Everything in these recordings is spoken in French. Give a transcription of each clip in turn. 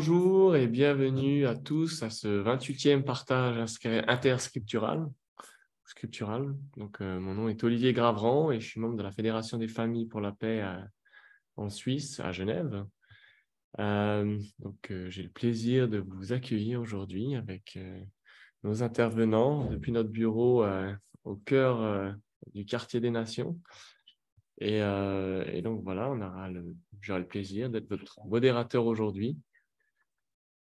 Bonjour et bienvenue à tous à ce 28e partage interscriptural. Donc, mon nom est Olivier Gravran et je suis membre de la Fédération des familles pour la paix en Suisse, à Genève. J'ai le plaisir de vous accueillir aujourd'hui avec nos intervenants depuis notre bureau au cœur du quartier des Nations. Et donc voilà, j'aurai le plaisir d'être votre modérateur aujourd'hui.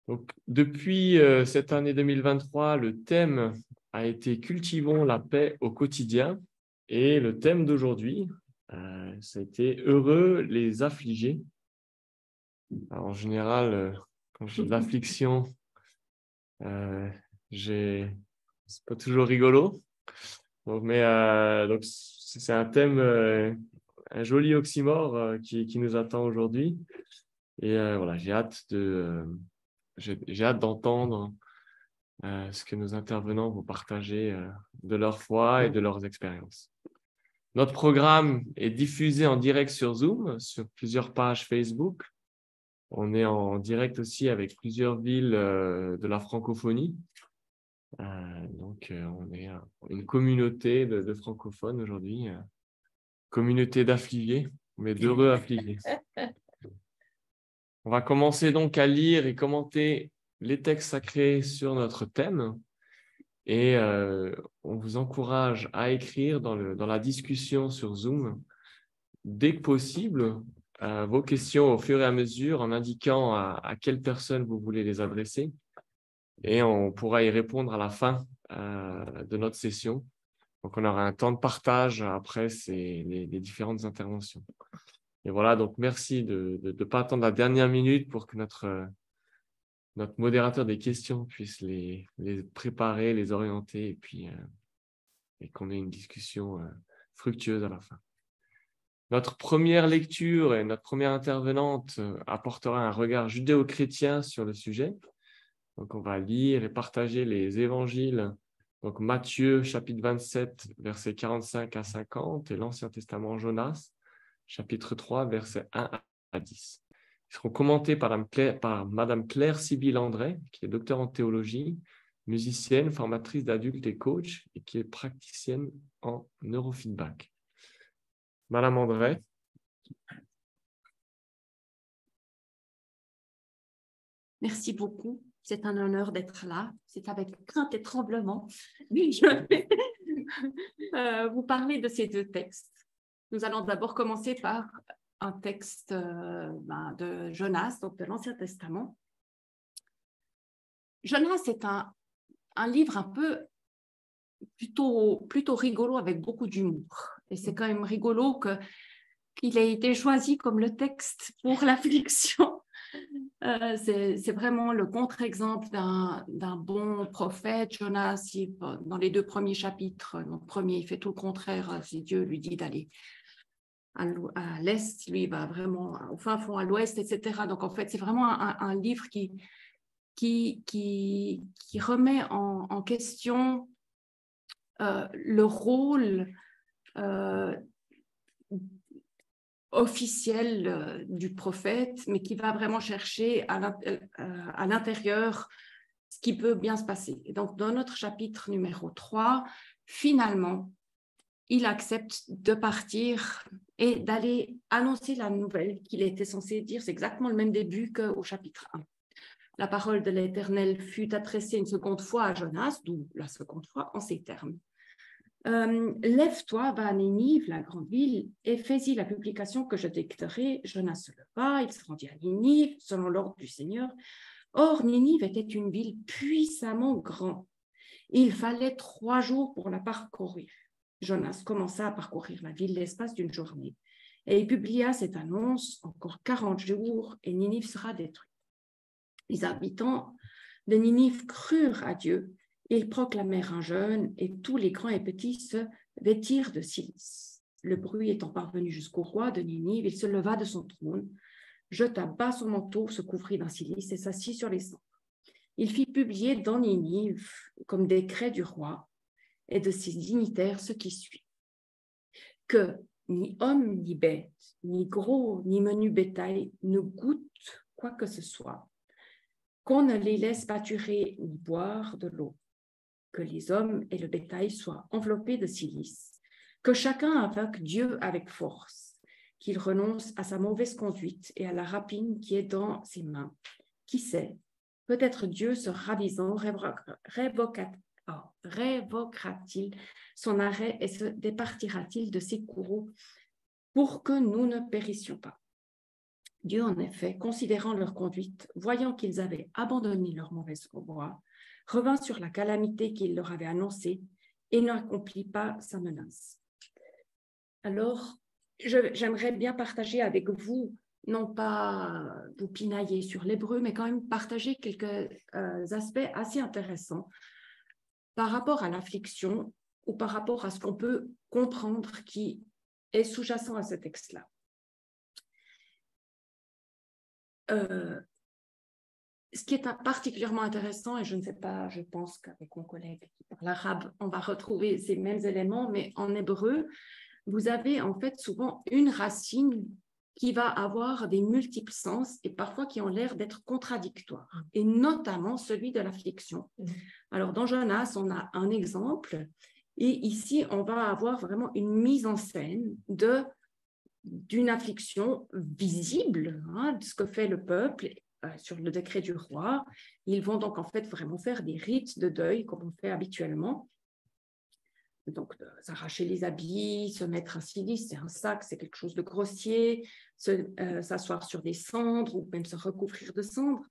Donc, depuis cette année 2023, le thème a été « Cultivons la paix au quotidien » et le thème d'aujourd'hui, ça a été « Heureux les affligés ». Alors, en général, quand j'ai de l'affliction, c'est pas toujours rigolo. Donc, donc c'est un thème, un joli oxymore qui nous attend aujourd'hui. Et voilà, j'ai hâte d'entendre ce que nos intervenants vont partager de leur foi et de leurs expériences. Notre programme est diffusé en direct sur Zoom, sur plusieurs pages Facebook. On est en direct aussi avec plusieurs villes de la francophonie. On est une communauté de francophones aujourd'hui, communauté d'affligés, mais d'heureux affligés. On va commencer donc à lire et commenter les textes sacrés sur notre thème. Et on vous encourage à écrire dans la discussion sur Zoom, dès que possible, vos questions au fur et à mesure en indiquant à quelle personne vous voulez les adresser. Et on pourra y répondre à la fin de notre session. Donc, on aura un temps de partage après les différentes interventions. Et voilà, donc merci de ne pas attendre la dernière minute pour que notre modérateur des questions puisse les préparer, les orienter et qu'on ait une discussion fructueuse à la fin. Notre première lecture et notre première intervenante apportera un regard judéo-chrétien sur le sujet. Donc, on va lire et partager les évangiles. Donc, Matthieu, chapitre 27, versets 45 à 50 et l'Ancien Testament, Jonas, chapitre 3, versets 1 à 10. Ils seront commentés par Madame Claire Sibylle André, qui est docteure en théologie, musicienne, formatrice d'adultes et coach, et qui est praticienne en neurofeedback. Madame André. Merci beaucoup. C'est un honneur d'être là. C'est avec crainte et tremblement. Oui, je vais vous parler de ces deux textes. Nous allons d'abord commencer par un texte de Jonas, donc de l'Ancien Testament. Jonas est un livre un peu plutôt rigolo avec beaucoup d'humour. Et c'est quand même rigolo qu'il ait été choisi comme le texte pour l'affliction. C'est vraiment le contre-exemple d'un bon prophète. Jonas, dans les deux premiers chapitres, le premier, il fait tout le contraire. Si Dieu lui dit d'aller à l'est, lui, il va vraiment au fin fond à l'ouest, etc. Donc, en fait, c'est vraiment un livre qui remet en question le rôle officiel du prophète, mais qui va vraiment chercher à l'intérieur ce qui peut bien se passer. Et donc, dans notre chapitre numéro 3, finalement, il accepte de partir et d'aller annoncer la nouvelle qu'il était censé dire. C'est exactement le même début qu'au chapitre 1. La parole de l'Éternel fut adressée une seconde fois à Jonas, d'où la seconde fois en ces termes. Lève-toi, va à Ninive, la grande ville, et fais-y la publication que je dicterai. Jonas se leva, il se rendit à Ninive, selon l'ordre du Seigneur. Or, Ninive était une ville puissamment grande. Il fallait 3 jours pour la parcourir. Jonas commença à parcourir la ville l'espace d'une journée, et il publia cette annonce: encore 40 jours, et Ninive sera détruite. Les habitants de Ninive crurent à Dieu. Ils proclamèrent un jeûne et tous les grands et petits se vêtirent de cilice. Le bruit étant parvenu jusqu'au roi de Ninive, il se leva de son trône, jeta bas son manteau, se couvrit d'un cilice et s'assit sur les cendres. Il fit publier dans Ninive, comme décret du roi et de ses dignitaires, ce qui suit: que ni homme ni bête, ni gros ni menu bétail ne goûte quoi que ce soit, qu'on ne les laisse pâturer ni boire de l'eau, que les hommes et le bétail soient enveloppés de silice, que chacun invoque Dieu avec force, qu'il renonce à sa mauvaise conduite et à la rapine qui est dans ses mains. Qui sait, peut-être Dieu, se ravisant, révoquera-t-il son arrêt et se départira-t-il de ses courroux pour que nous ne périssions pas. Dieu, en effet, considérant leur conduite, voyant qu'ils avaient abandonné leur mauvaise voie, revint sur la calamité qu'il leur avait annoncée et n'accomplit pas sa menace. Alors, j'aimerais bien partager avec vous, non pas vous pinailler sur l'hébreu, mais quand même partager quelques aspects assez intéressants par rapport à l'affliction ou par rapport à ce qu'on peut comprendre qui est sous-jacent à ce texte-là. Ce qui est particulièrement intéressant, et je ne sais pas, je pense qu'avec mon collègue qui parle arabe, on va retrouver ces mêmes éléments, mais en hébreu, vous avez en fait souvent une racine qui va avoir des multiples sens et parfois qui ont l'air d'être contradictoires, et notamment celui de l'affliction. Alors, dans Jonas, on a un exemple, et ici, on va avoir vraiment une mise en scène d'une affliction visible, de ce que fait le peuple sur le décret du roi. Ils vont donc en fait vraiment faire des rites de deuil comme on fait habituellement. Donc, s'arracher les habits, se mettre un cilice, c'est un sac, c'est quelque chose de grossier, s'asseoir sur des cendres ou même se recouvrir de cendres.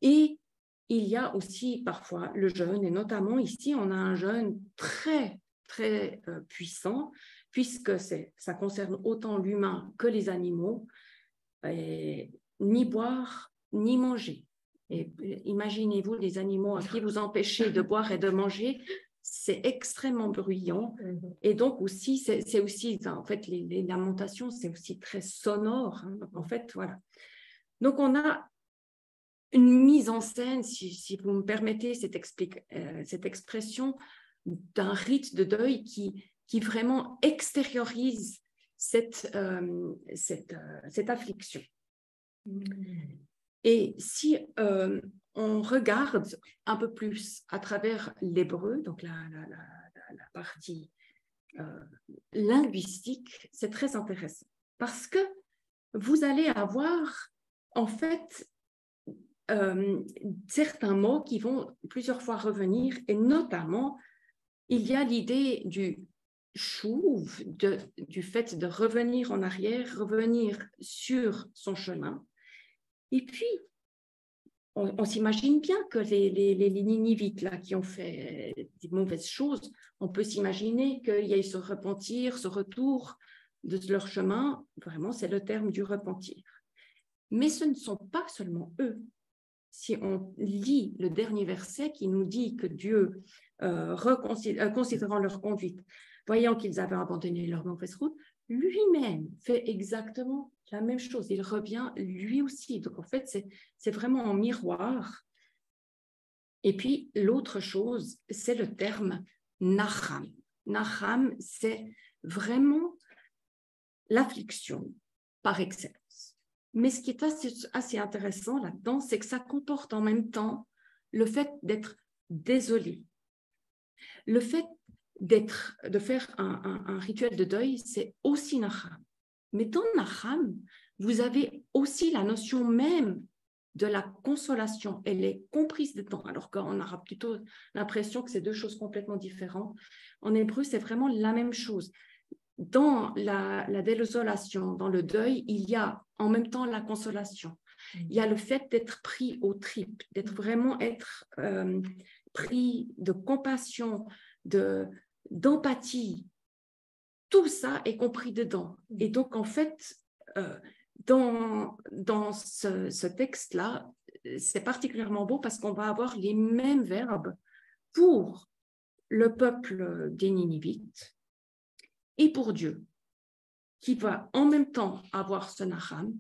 Et il y a aussi parfois le jeûne, et notamment ici, on a un jeûne très, très puissant, puisque ça concerne autant l'humain que les animaux, et ni boire, ni manger. Et imaginez-vous les animaux à qui vous empêchez de boire et de manger, c'est extrêmement bruyant. Et donc aussi, c'est aussi, en fait, les lamentations, c'est aussi très sonore. En fait, voilà. Donc, on a une mise en scène, si vous me permettez cette expression, d'un rite de deuil qui vraiment extériorise cette affliction. Et si on regarde un peu plus à travers l'hébreu, donc la partie linguistique, c'est très intéressant parce que vous allez avoir en fait certains mots qui vont plusieurs fois revenir, et notamment il y a l'idée du chouv, du fait de revenir en arrière, revenir sur son chemin. Et puis, on s'imagine bien que les Ninivites là, qui ont fait des mauvaises choses, on peut s'imaginer qu'il y ait ce repentir, ce retour de leur chemin. Vraiment, c'est le terme du repentir. Mais ce ne sont pas seulement eux. Si on lit le dernier verset qui nous dit que Dieu, considérant leur conduite, voyant qu'ils avaient abandonné leur mauvaise route, lui-même fait exactement la même chose. Il revient lui aussi. Donc, en fait, c'est vraiment en miroir. Et puis, l'autre chose, c'est le terme Nacham. Nacham, c'est vraiment l'affliction par excellence. Mais ce qui est assez intéressant là-dedans, c'est que ça comporte en même temps le fait d'être désolé. Le fait de faire un rituel de deuil, c'est aussi Nacham. Mais dans Nacham, vous avez aussi la notion même de la consolation. Elle est comprise dedans, alors qu'on aura plutôt l'impression que c'est deux choses complètement différentes. En hébreu, c'est vraiment la même chose. Dans la désolation, dans le deuil, il y a en même temps la consolation. Il y a le fait d'être pris aux tripes, d'être vraiment pris de compassion, d'empathie. Tout ça est compris dedans. Et donc, en fait, dans ce texte-là, c'est particulièrement beau parce qu'on va avoir les mêmes verbes pour le peuple des Ninivites et pour Dieu, qui va en même temps avoir ce Nacham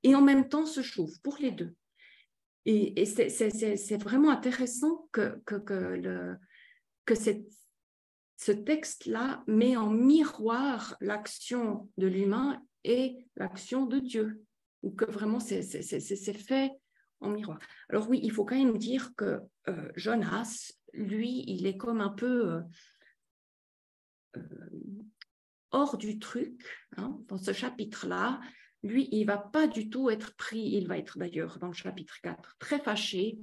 et en même temps ce chouv, pour les deux. Et c'est vraiment intéressant que ce texte-là met en miroir l'action de l'humain et l'action de Dieu, ou que vraiment c'est fait en miroir. Alors oui, il faut quand même dire que Jonas, lui, il est comme un peu hors du truc, hein, dans ce chapitre-là. Lui, il ne va pas du tout être pris, il va être d'ailleurs dans le chapitre 4 très fâché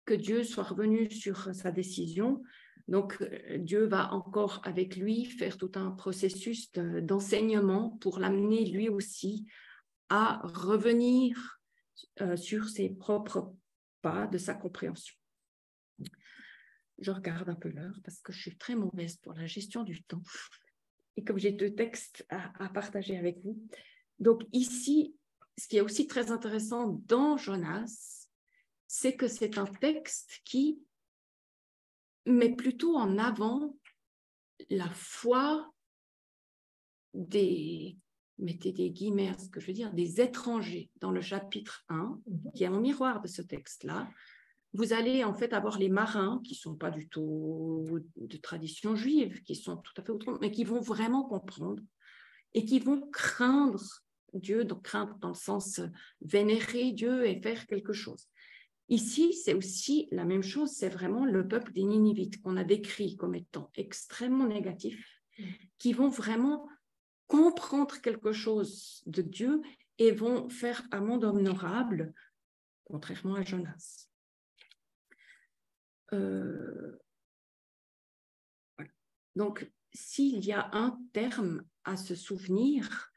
que Dieu soit revenu sur sa décision. Donc, Dieu va encore avec lui faire tout un processus d'enseignement pour l'amener lui aussi à revenir sur ses propres pas de sa compréhension. Je regarde un peu l'heure parce que je suis très mauvaise pour la gestion du temps. Et comme j'ai 2 textes à partager avec vous. Donc ici, ce qui est aussi très intéressant dans Jonas, c'est que c'est un texte qui met plutôt en avant la foi des, mettez des guillemets à ce que je veux dire, des étrangers dans le chapitre 1, qui est en miroir de ce texte-là. Vous allez en fait avoir les marins qui ne sont pas du tout de tradition juive, qui sont tout à fait autrement, mais qui vont vraiment comprendre et qui vont craindre Dieu, donc craindre dans le sens vénérer Dieu et faire quelque chose. Ici, c'est aussi la même chose, c'est vraiment le peuple des Ninivites qu'on a décrit comme étant extrêmement négatif, qui vont vraiment comprendre quelque chose de Dieu et vont faire amende honorable, contrairement à Jonas. Voilà. Donc, s'il y a un terme à se souvenir,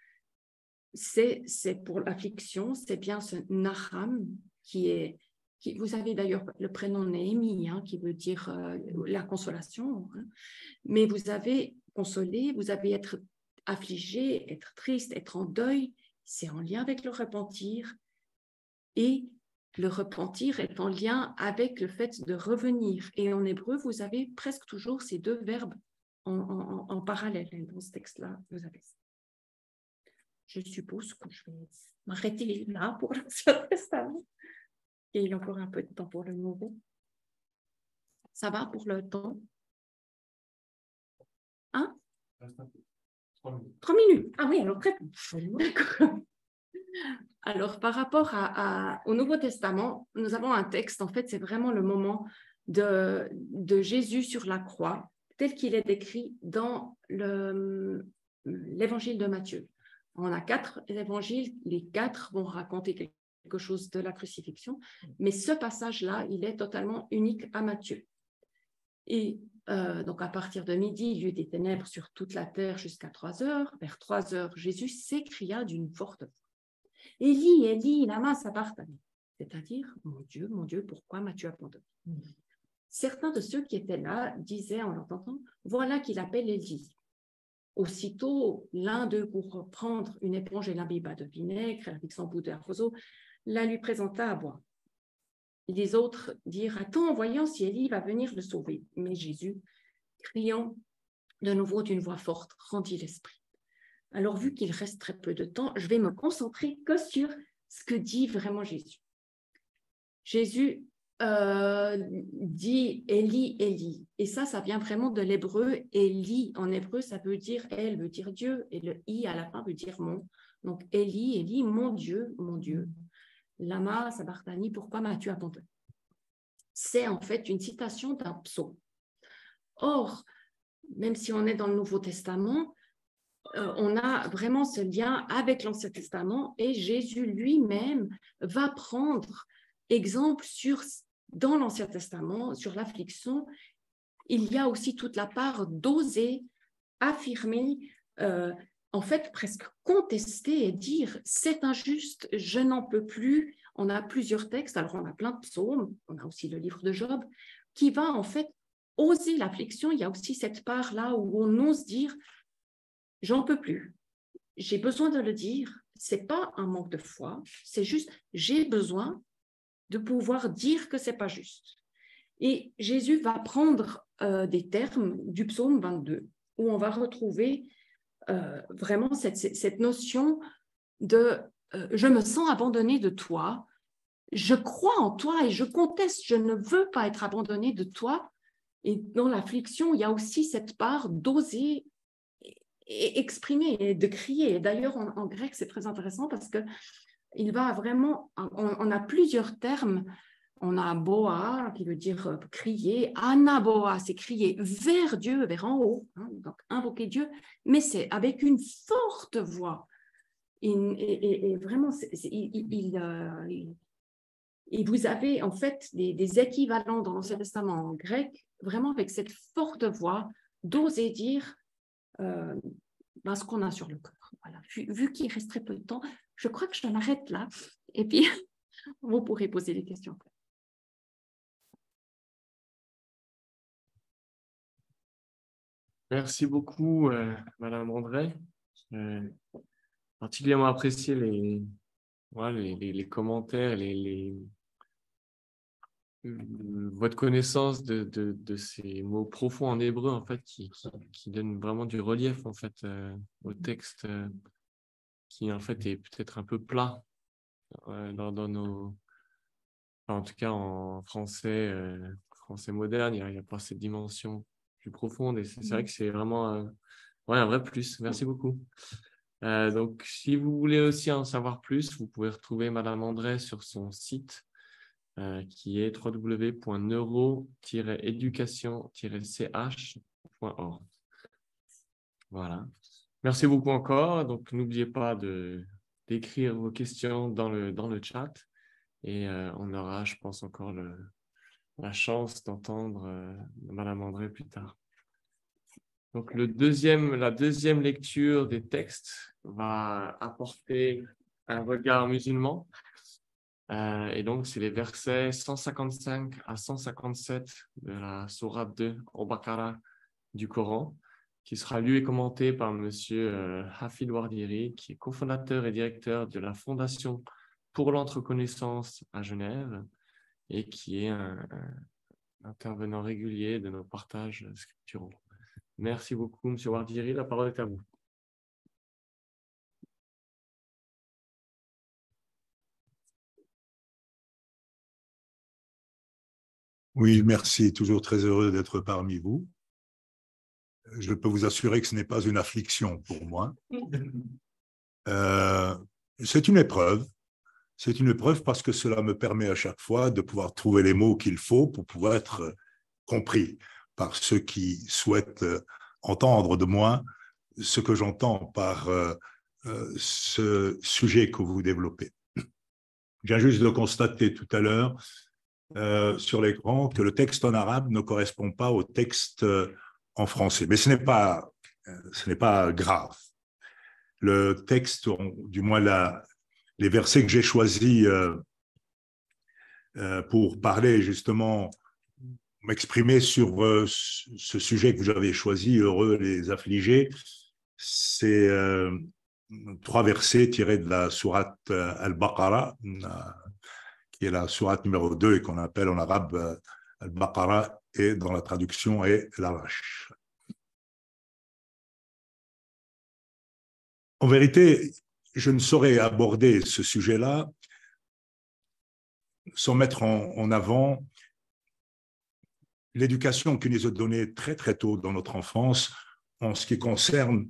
c'est pour l'affliction, c'est bien ce Naham vous avez d'ailleurs le prénom Néhémie, hein, qui veut dire la consolation, hein, mais vous avez consolé, vous avez être affligé, être triste, être en deuil, c'est en lien avec le repentir, et le repentir est en lien avec le fait de revenir. Et en hébreu, vous avez presque toujours ces 2 verbes en parallèle. Dans ce texte-là, vous avez ça. Je suppose que je vais m'arrêter là pour l'Ancien Testament. Et il y a encore un peu de temps pour le Nouveau. Ça va pour le temps? Hein? 3 minutes. Ah oui, alors très peu. D'accord. Alors, par rapport au Nouveau Testament, nous avons un texte, en fait, c'est vraiment le moment de Jésus sur la croix, tel qu'il est décrit dans l'évangile de Matthieu. On a 4 évangiles, les 4 vont raconter quelque chose de la crucifixion, mais ce passage-là, il est totalement unique à Matthieu. Et donc, à partir de midi, il y eut des ténèbres sur toute la terre jusqu'à 3 heures. Vers 3 heures, Jésus s'écria d'une forte voix. « Élie, Élie, lama sabachthani » c'est-à-dire, mon Dieu, pourquoi m'as-tu abandonné? Certains de ceux qui étaient là disaient en l'entendant, voilà qu'il appelle Élie. Aussitôt, l'un d'eux, pour prendre une éponge et l'imbiba de vinaigre, avec son bout d'arroseau, la lui présenta à boire. Les autres dirent, attends, voyons si Élie va venir le sauver. Mais Jésus, criant de nouveau d'une voix forte, rendit l'esprit. Alors, vu qu'il reste très peu de temps, je vais me concentrer que sur ce que dit vraiment Jésus. Jésus dit Élie, Élie. Et ça vient vraiment de l'hébreu. Élie, en hébreu, ça veut dire elle, veut dire Dieu. Et le i à la fin veut dire mon. Donc, Élie, Élie, mon Dieu, mon Dieu. Lama sabachthani, pourquoi m'as-tu abandonné? C'est en fait une citation d'un psaume. Or, même si on est dans le Nouveau Testament, on a vraiment ce lien avec l'Ancien Testament et Jésus lui-même va prendre exemple dans l'Ancien Testament, sur l'affliction. Il y a aussi toute la part d'oser affirmer, en fait presque contester et dire c'est injuste, je n'en peux plus. On a plusieurs textes, alors on a plein de psaumes, on a aussi le livre de Job, qui va en fait oser l'affliction. Il y a aussi cette part-là où on ose dire j'en peux plus, j'ai besoin de le dire, c'est pas un manque de foi, c'est juste j'ai besoin de pouvoir dire que c'est pas juste. Et Jésus va prendre des termes du psaume 22, où on va retrouver vraiment cette notion de je me sens abandonné de toi, je crois en toi et je conteste, je ne veux pas être abandonné de toi. Et dans l'affliction, il y a aussi cette part d'oser exprimer et de crier. Et d'ailleurs, en grec, c'est très intéressant parce que il va vraiment, on a plusieurs termes. On a boa, qui veut dire crier. Anaboa, c'est crier vers Dieu, vers en haut, hein, donc invoquer Dieu, mais c'est avec une forte voix. Et vraiment, et vous avez en fait des équivalents dans l'Ancien Testament en grec, vraiment avec cette forte voix, d'oser dire ce qu'on a sur le cœur. Voilà. Vu qu'il reste très peu de temps, je crois que je m'arrête là. Et puis, vous pourrez poser des questions. Merci beaucoup, Madame André. J'ai particulièrement apprécié les commentaires, votre connaissance de ces mots profonds en hébreu, en fait, qui donnent vraiment du relief, en fait, au texte, qui, en fait, est peut-être un peu plat dans nos... Enfin, en tout cas, en français, français moderne, il n'y a pas cette dimension plus profonde. Et c'est vrai que c'est vraiment un vrai plus. Merci beaucoup. Donc, si vous voulez aussi en savoir plus, vous pouvez retrouver Madame André sur son site qui est www.neuro-éducation-ch.org. Voilà. Merci beaucoup encore. Donc, n'oubliez pas d'écrire vos questions dans le chat et on aura, je pense, encore la chance d'entendre Madame André plus tard. Donc, la deuxième lecture des textes va apporter un regard musulman. Et donc, c'est les versets 155 à 157 de la sourate 2 au Baqara du Coran, qui sera lu et commenté par M. Hafid Wardiri, qui est cofondateur et directeur de la Fondation pour l'entreconnaissance à Genève et qui est un intervenant régulier de nos partages scripturaux. Merci beaucoup, M. Wardiri. La parole est à vous. Oui, merci. Toujours très heureux d'être parmi vous. Je peux vous assurer que ce n'est pas une affliction pour moi. C'est une épreuve. C'est une épreuve parce que cela me permet à chaque fois de pouvoir trouver les mots qu'il faut pour pouvoir être compris par ceux qui souhaitent entendre de moi ce que j'entends par ce sujet que vous développez. Je viens juste de constater tout à l'heure sur l'écran que le texte en arabe ne correspond pas au texte en français. Mais ce n'est pas grave. Le texte, du moins les versets que j'ai choisis pour parler justement, m'exprimer sur ce sujet que vous avez choisi, heureux les affligés, c'est 3 versets tirés de la sourate Al-Baqarah, qui est la sourate numéro 2 et qu'on appelle en arabe Al-Baqarah, et dans la traduction est l'Arash. En vérité, je ne saurais aborder ce sujet-là sans mettre en avant l'éducation qui nous est donnée très très tôt dans notre enfance en ce qui concerne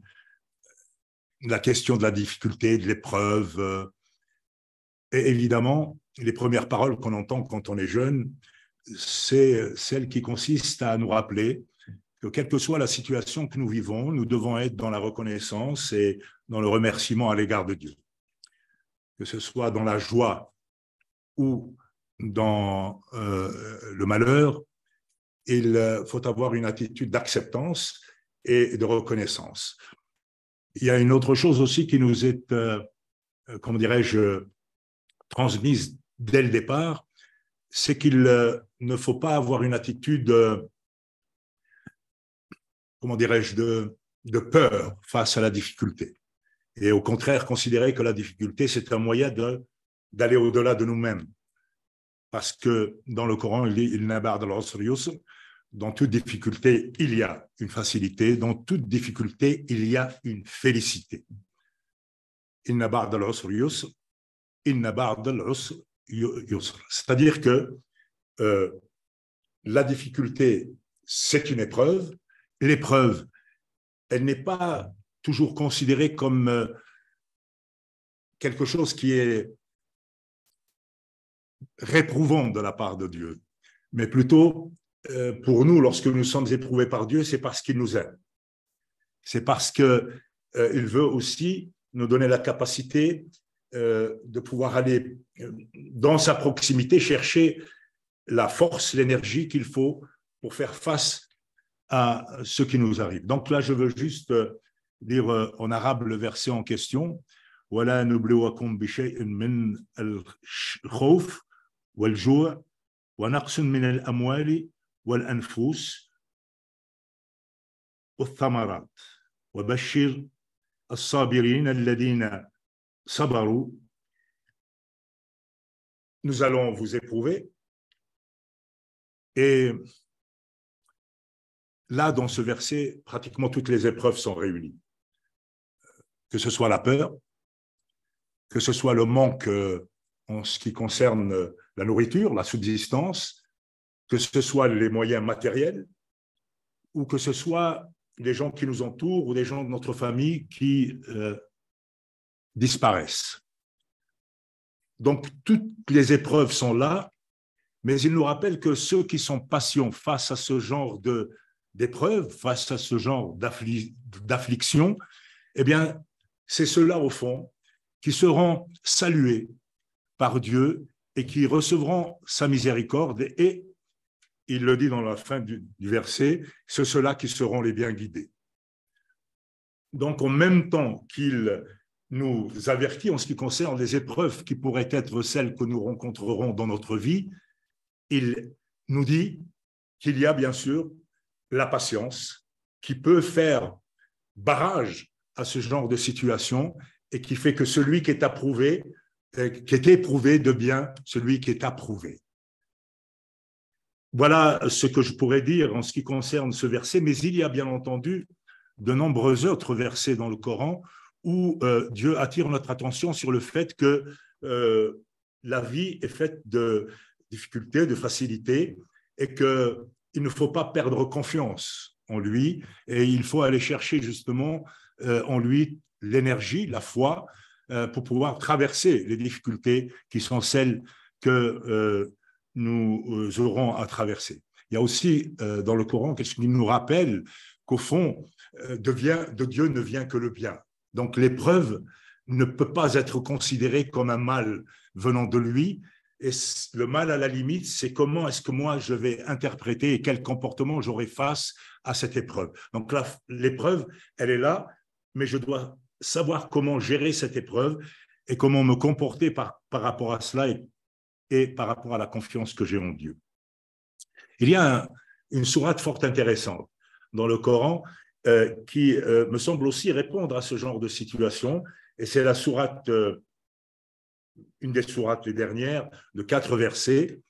la question de la difficulté, de l'épreuve. Et évidemment, les premières paroles qu'on entend quand on est jeune, c'est celle qui consiste à nous rappeler que quelle que soit la situation que nous vivons, nous devons être dans la reconnaissance et dans le remerciement à l'égard de Dieu. Que ce soit dans la joie ou dans le malheur, il faut avoir une attitude d'acceptance et de reconnaissance. Il y a une autre chose aussi qui nous est, comment dirais-je, transmise dès le départ, c'est qu'il ne faut pas avoir une attitude, comment dirais-je, de peur face à la difficulté. Et au contraire, considérer que la difficulté, c'est un moyen d'aller au-delà de nous-mêmes. Parce que dans le Coran, il dit « Il n'abad al-usr yusr ». Dans toute difficulté, il y a une facilité. Dans toute difficulté, il y a une félicité. « Il n'abad al-usr yusr ». C'est-à-dire que la difficulté, c'est une épreuve. L'épreuve, elle n'est pas toujours considérée comme quelque chose qui est réprouvant de la part de Dieu, mais plutôt pour nous, lorsque nous sommes éprouvés par Dieu, c'est parce qu'il nous aime. C'est parce qu'il veut aussi nous donner la capacité de pouvoir aller dans sa proximité, chercher la force, l'énergie qu'il faut pour faire face à ce qui nous arrive. Donc là, je veux juste dire en arabe le verset en question. ولا نبلوكم بشيء من الخوف والجوع ونقص من الأموال والأنفس والثمرات وبشر الصابرين الذين صبروا. Nous allons vous éprouver. Et là, dans ce verset, pratiquement toutes les épreuves sont réunies. Que ce soit la peur, que ce soit le manque en ce qui concerne la nourriture, la subsistance, que ce soit les moyens matériels, ou que ce soit les gens qui nous entourent ou des gens de notre famille qui disparaissent. Donc, toutes les épreuves sont là, mais il nous rappelle que ceux qui sont patients face à ce genre d'épreuves, face à ce genre d'affliction, eh bien, c'est ceux-là, au fond, qui seront salués par Dieu et qui recevront sa miséricorde. Et il le dit dans la fin du verset, c'est ceux-là qui seront les bien guidés. Donc, en même temps qu'il nous avertit en ce qui concerne les épreuves qui pourraient être celles que nous rencontrerons dans notre vie, il nous dit qu'il y a bien sûr la patience qui peut faire barrage à ce genre de situation et qui fait que celui qui est approuvé, qui est éprouvé devient celui qui est approuvé. Voilà ce que je pourrais dire en ce qui concerne ce verset, mais il y a bien entendu de nombreux autres versets dans le Coran où Dieu attire notre attention sur le fait que la vie est faite de difficultés, de facilités, et qu'il ne faut pas perdre confiance en lui, et il faut aller chercher justement en lui l'énergie, la foi, pour pouvoir traverser les difficultés qui sont celles que nous aurons à traverser. Il y a aussi dans le Coran quelque chose qui nous rappelle qu'au fond, de Dieu ne vient que le bien. Donc l'épreuve ne peut pas être considérée comme un mal venant de lui. Et le mal, à la limite, c'est comment est-ce que moi je vais interpréter et quel comportement j'aurai face à cette épreuve. Donc l'épreuve, elle est là, mais je dois savoir comment gérer cette épreuve et comment me comporter par rapport à cela et par rapport à la confiance que j'ai en Dieu. Il y a une sourate fort intéressante dans le Coran qui me semble aussi répondre à ce genre de situation, et c'est la sourate, une des sourates les dernières, de 4 versets,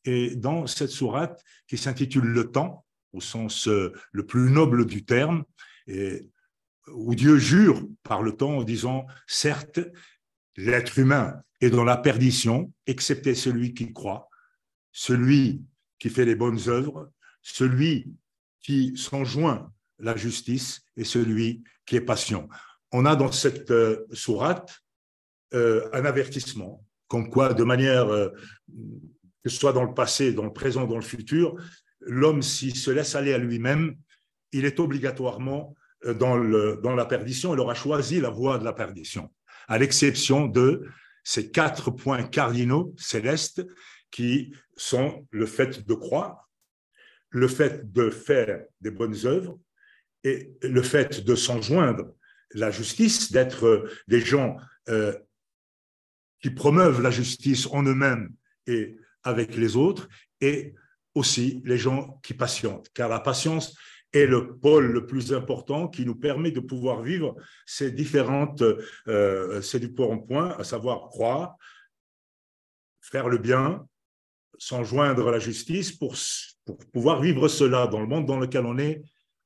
et dans cette sourate qui s'intitule « Le temps », au sens le plus noble du terme, et où Dieu jure par le temps en disant « Certes, l'être humain est dans la perdition, excepté celui qui croit, celui qui fait les bonnes œuvres, celui qui s'enjoint la justice et celui qui est patient. » On a dans cette sourate un avertissement, comme quoi, de manière, que ce soit dans le passé, dans le présent, dans le futur, l'homme, s'il se laisse aller à lui-même, il est obligatoirement dans la perdition, il aura choisi la voie de la perdition, à l'exception de ces 4 points cardinaux célestes qui sont le fait de croire, le fait de faire des bonnes œuvres et le fait de s'enjoindre la justice, d'être des gens qui promeuvent la justice en eux-mêmes et avec les autres, et aussi les gens qui patientent, car la patience est le pôle le plus important qui nous permet de pouvoir vivre ces différents points, à savoir croire, faire le bien, s'enjoindre à la justice. Pour pouvoir vivre cela dans le monde dans lequel on est,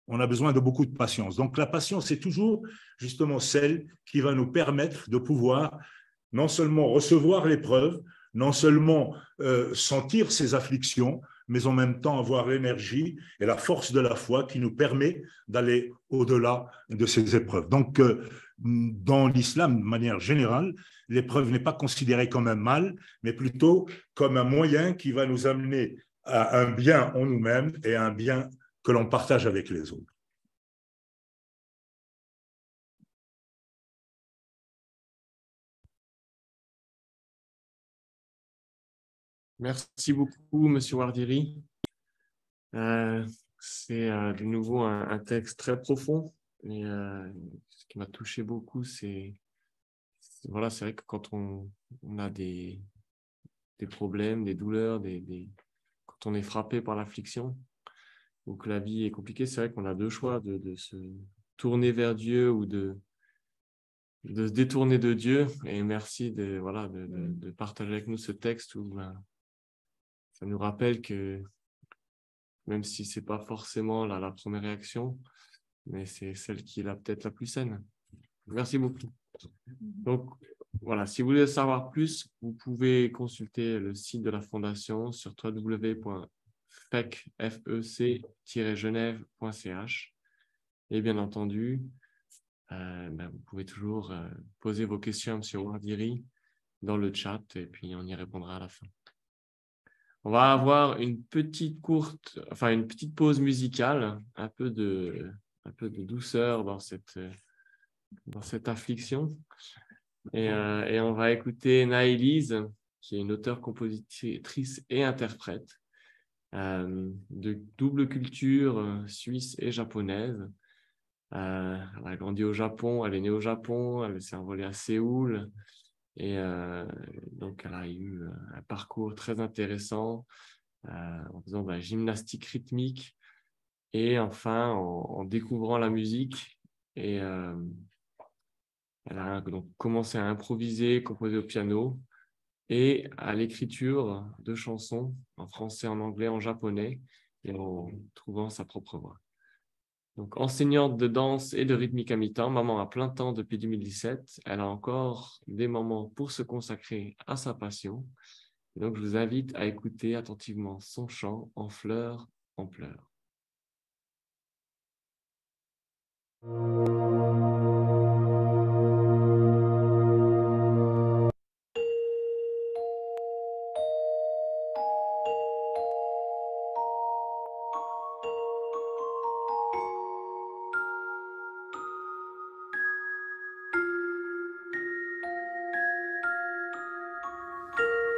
on a besoin de beaucoup de patience. Donc la patience, c'est toujours justement celle qui va nous permettre de pouvoir non seulement recevoir l'épreuve, non seulement sentir ces afflictions, mais en même temps avoir l'énergie et la force de la foi qui nous permet d'aller au-delà de ces épreuves. Donc, dans l'islam, de manière générale, l'épreuve n'est pas considérée comme un mal, mais plutôt comme un moyen qui va nous amener à un bien en nous-mêmes et à un bien que l'on partage avec les autres. Merci beaucoup, Monsieur Wardiri. C'est de nouveau un texte très profond. Et ce qui m'a touché beaucoup, c'est vrai que quand on a des problèmes, des douleurs, quand on est frappé par l'affliction ou que la vie est compliquée, c'est vrai qu'on a deux choix, de se tourner vers Dieu ou de se détourner de Dieu. Et merci de partager avec nous ce texte où ça nous rappelle que même si ce n'est pas forcément la première réaction, mais c'est celle qui est peut-être la plus saine. Merci beaucoup. Donc, voilà, si vous voulez savoir plus, vous pouvez consulter le site de la Fondation sur www.fec-genève.ch. Et bien entendu, vous pouvez toujours poser vos questions à M. Wardiri dans le chat et puis on y répondra à la fin. On va avoir une petite pause musicale, un peu de douceur dans cette affliction. Et on va écouter Naélise, qui est une auteure, compositrice et interprète de double culture suisse et japonaise. Elle a grandi au Japon, elle est née au Japon, elle s'est envolée à Séoul. Et donc, elle a eu un parcours très intéressant en faisant de la gymnastique rythmique et enfin en découvrant la musique. Et elle a donc commencé à improviser, composer au piano et à l'écriture de chansons en français, en anglais, en japonais et en trouvant sa propre voix. Donc, enseignante de danse et de rythmique à mi-temps, maman à plein temps depuis 2017. Elle a encore des moments pour se consacrer à sa passion. Et donc, je vous invite à écouter attentivement son chant En fleurs, en pleurs.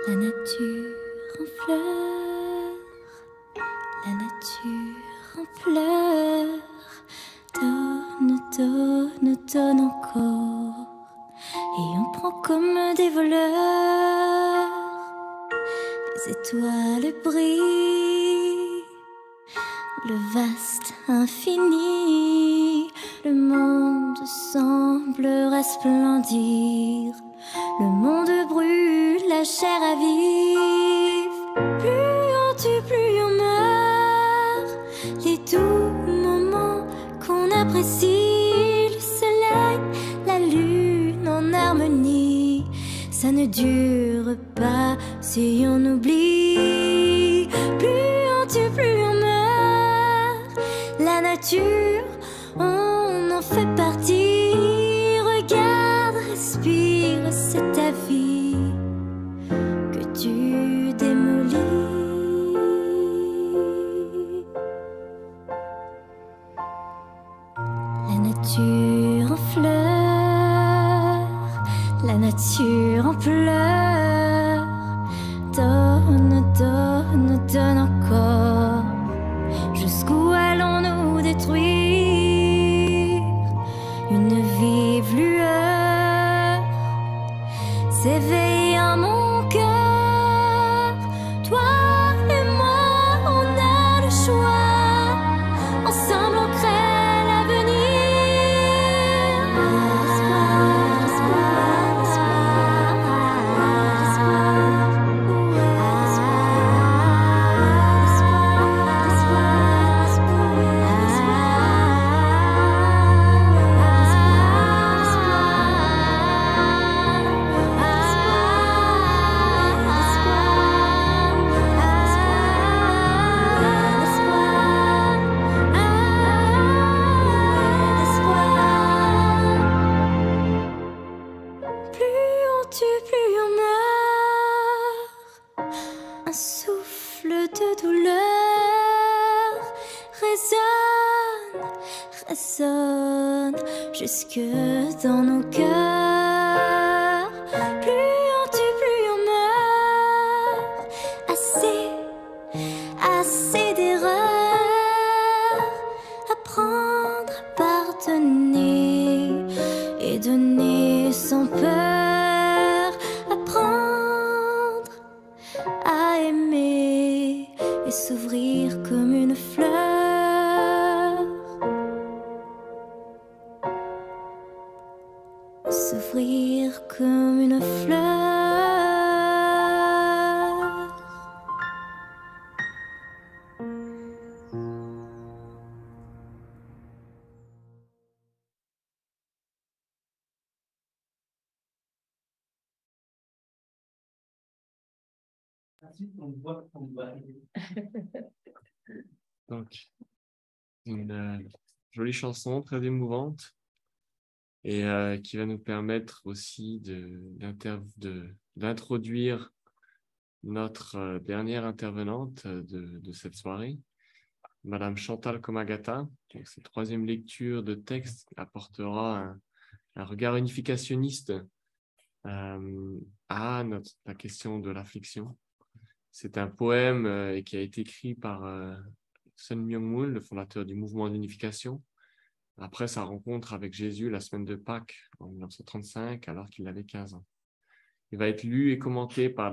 La nature en fleurs, la nature en pleurs, donne encore, et on prend comme des voleurs. Les étoiles brillent, le vaste infini, le monde semble resplendir. Le monde brûle, la chair à vif. Plus on tue, plus on meurt. Les doux moments qu'on apprécie, le soleil, la lune en harmonie. Ça ne dure pas si on oublie. Plus on tue, plus on meurt. La nature, on en fait partie. Regarde, respire, c'est ta vie que tu démolis. La nature en fleurs, la nature en pleurs. Donne encore. Jusqu'où allons-nous détruire une vive lueur? S'éveille en mon cœur. Toi et moi, on a le choix. Ensemble, on crée l'avenir. résonne jusque dans nos cœurs. Plus on tue, plus on meurt. Assez d'erreurs. Apprendre à pardonner et donner sans peur. Apprendre à aimer et s'ouvrir comme une fleur. S'ouvrir comme une fleur. Donc, une jolie chanson très émouvante et qui va nous permettre aussi d'introduire notre dernière intervenante de cette soirée, Madame Chantal Komagata. Donc, cette troisième lecture de texte apportera un regard unificationniste à la question de l'affliction. C'est un poème qui a été écrit par Sun Myung-moon, le fondateur du mouvement d'unification, après sa rencontre avec Jésus la semaine de Pâques en 1935, alors qu'il avait 15 ans. Il va être lu et commenté par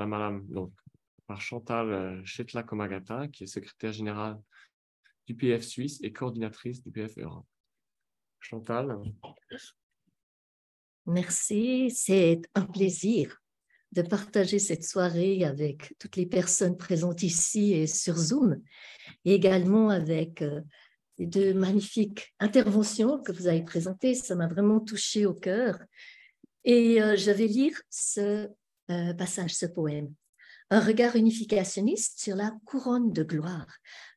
par Chantal Chetla Komagata, qui est secrétaire générale du PF Suisse et coordinatrice du PF Europe. Chantal. Merci, c'est un plaisir de partager cette soirée avec toutes les personnes présentes ici et sur Zoom, et également avec les deux magnifiques interventions que vous avez présentées. Ça m'a vraiment touchée au cœur. Et je vais lire ce passage, ce poème. Un regard unificationniste sur la couronne de gloire.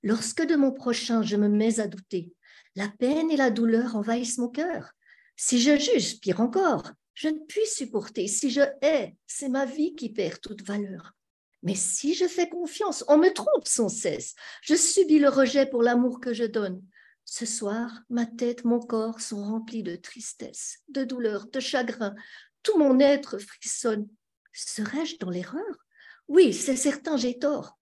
Lorsque de mon prochain je me mets à douter, la peine et la douleur envahissent mon cœur. Si je juge, pire encore, je ne puis supporter. Si je hais, c'est ma vie qui perd toute valeur. Mais si je fais confiance, on me trompe sans cesse. Je subis le rejet pour l'amour que je donne. Ce soir, ma tête, mon corps sont remplis de tristesse, de douleur, de chagrin. Tout mon être frissonne. Serais-je dans l'erreur? Oui, c'est certain, j'ai tort.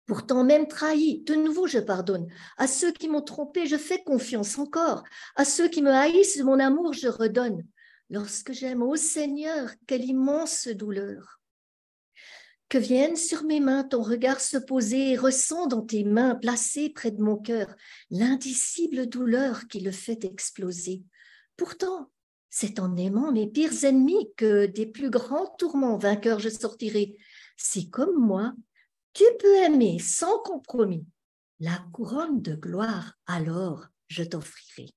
Pourtant, même trahi, de nouveau je pardonne. À ceux qui m'ont trompé, je fais confiance encore. À ceux qui me haïssent, mon amour je redonne. Lorsque j'aime, ô Seigneur, quelle immense douleur. Que vienne sur mes mains ton regard se poser et ressens dans tes mains placées près de mon cœur l'indicible douleur qui le fait exploser. Pourtant, c'est en aimant mes pires ennemis que des plus grands tourments vainqueurs je sortirai. Si comme moi, tu peux aimer sans compromis, la couronne de gloire, alors je t'offrirai.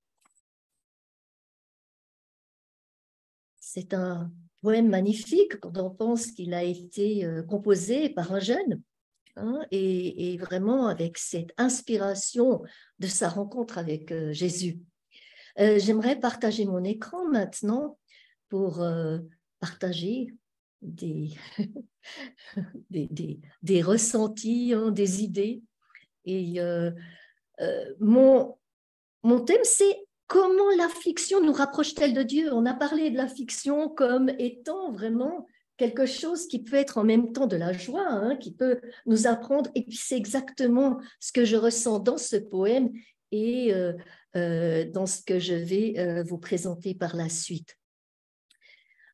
C'est un poème magnifique quand on pense qu'il a été composé par un jeune, hein, et vraiment avec cette inspiration de sa rencontre avec Jésus. J'aimerais partager mon écran maintenant pour partager des ressentis, hein, des idées. Et mon thème, c'est comment l'affliction nous rapproche-t-elle de Dieu? On a parlé de l'affliction comme étant vraiment quelque chose qui peut être en même temps de la joie, hein, qui peut nous apprendre. Et puis c'est exactement ce que je ressens dans ce poème et dans ce que je vais vous présenter par la suite.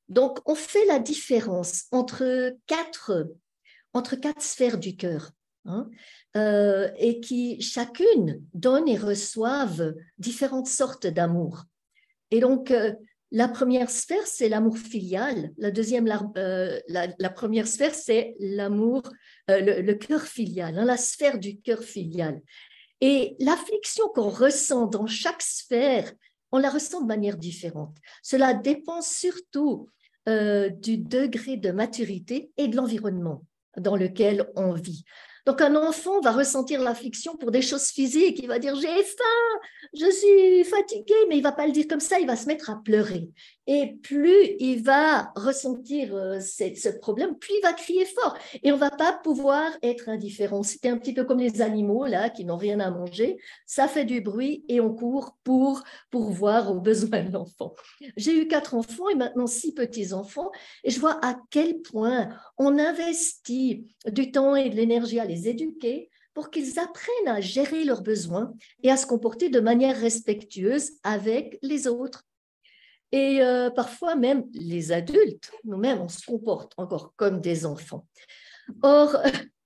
Donc, on fait la différence entre quatre sphères du cœur, hein, et qui chacune donne et reçoivent différentes sortes d'amour. Et donc, la première sphère, c'est l'amour filial. La deuxième, la première sphère, c'est l'amour, le cœur filial, hein, la sphère du cœur filial. Et l'affliction qu'on ressent dans chaque sphère, on la ressent de manière différente. Cela dépend surtout du degré de maturité et de l'environnement dans lequel on vit. Donc, un enfant va ressentir l'affliction pour des choses physiques. Il va dire « j'ai faim, je suis fatigué », mais il ne va pas le dire comme ça, il va se mettre à pleurer. Et plus il va ressentir ce problème, plus il va crier fort. Et on ne va pas pouvoir être indifférent. C'était un petit peu comme les animaux là, qui n'ont rien à manger. Ça fait du bruit et on court pour voir aux besoins de l'enfant. J'ai eu 4 enfants et maintenant 6 petits-enfants. Et je vois à quel point on investit du temps et de l'énergie à les éduquer pour qu'ils apprennent à gérer leurs besoins et à se comporter de manière respectueuse avec les autres. Et parfois même les adultes, nous-mêmes, on se comporte encore comme des enfants. Or,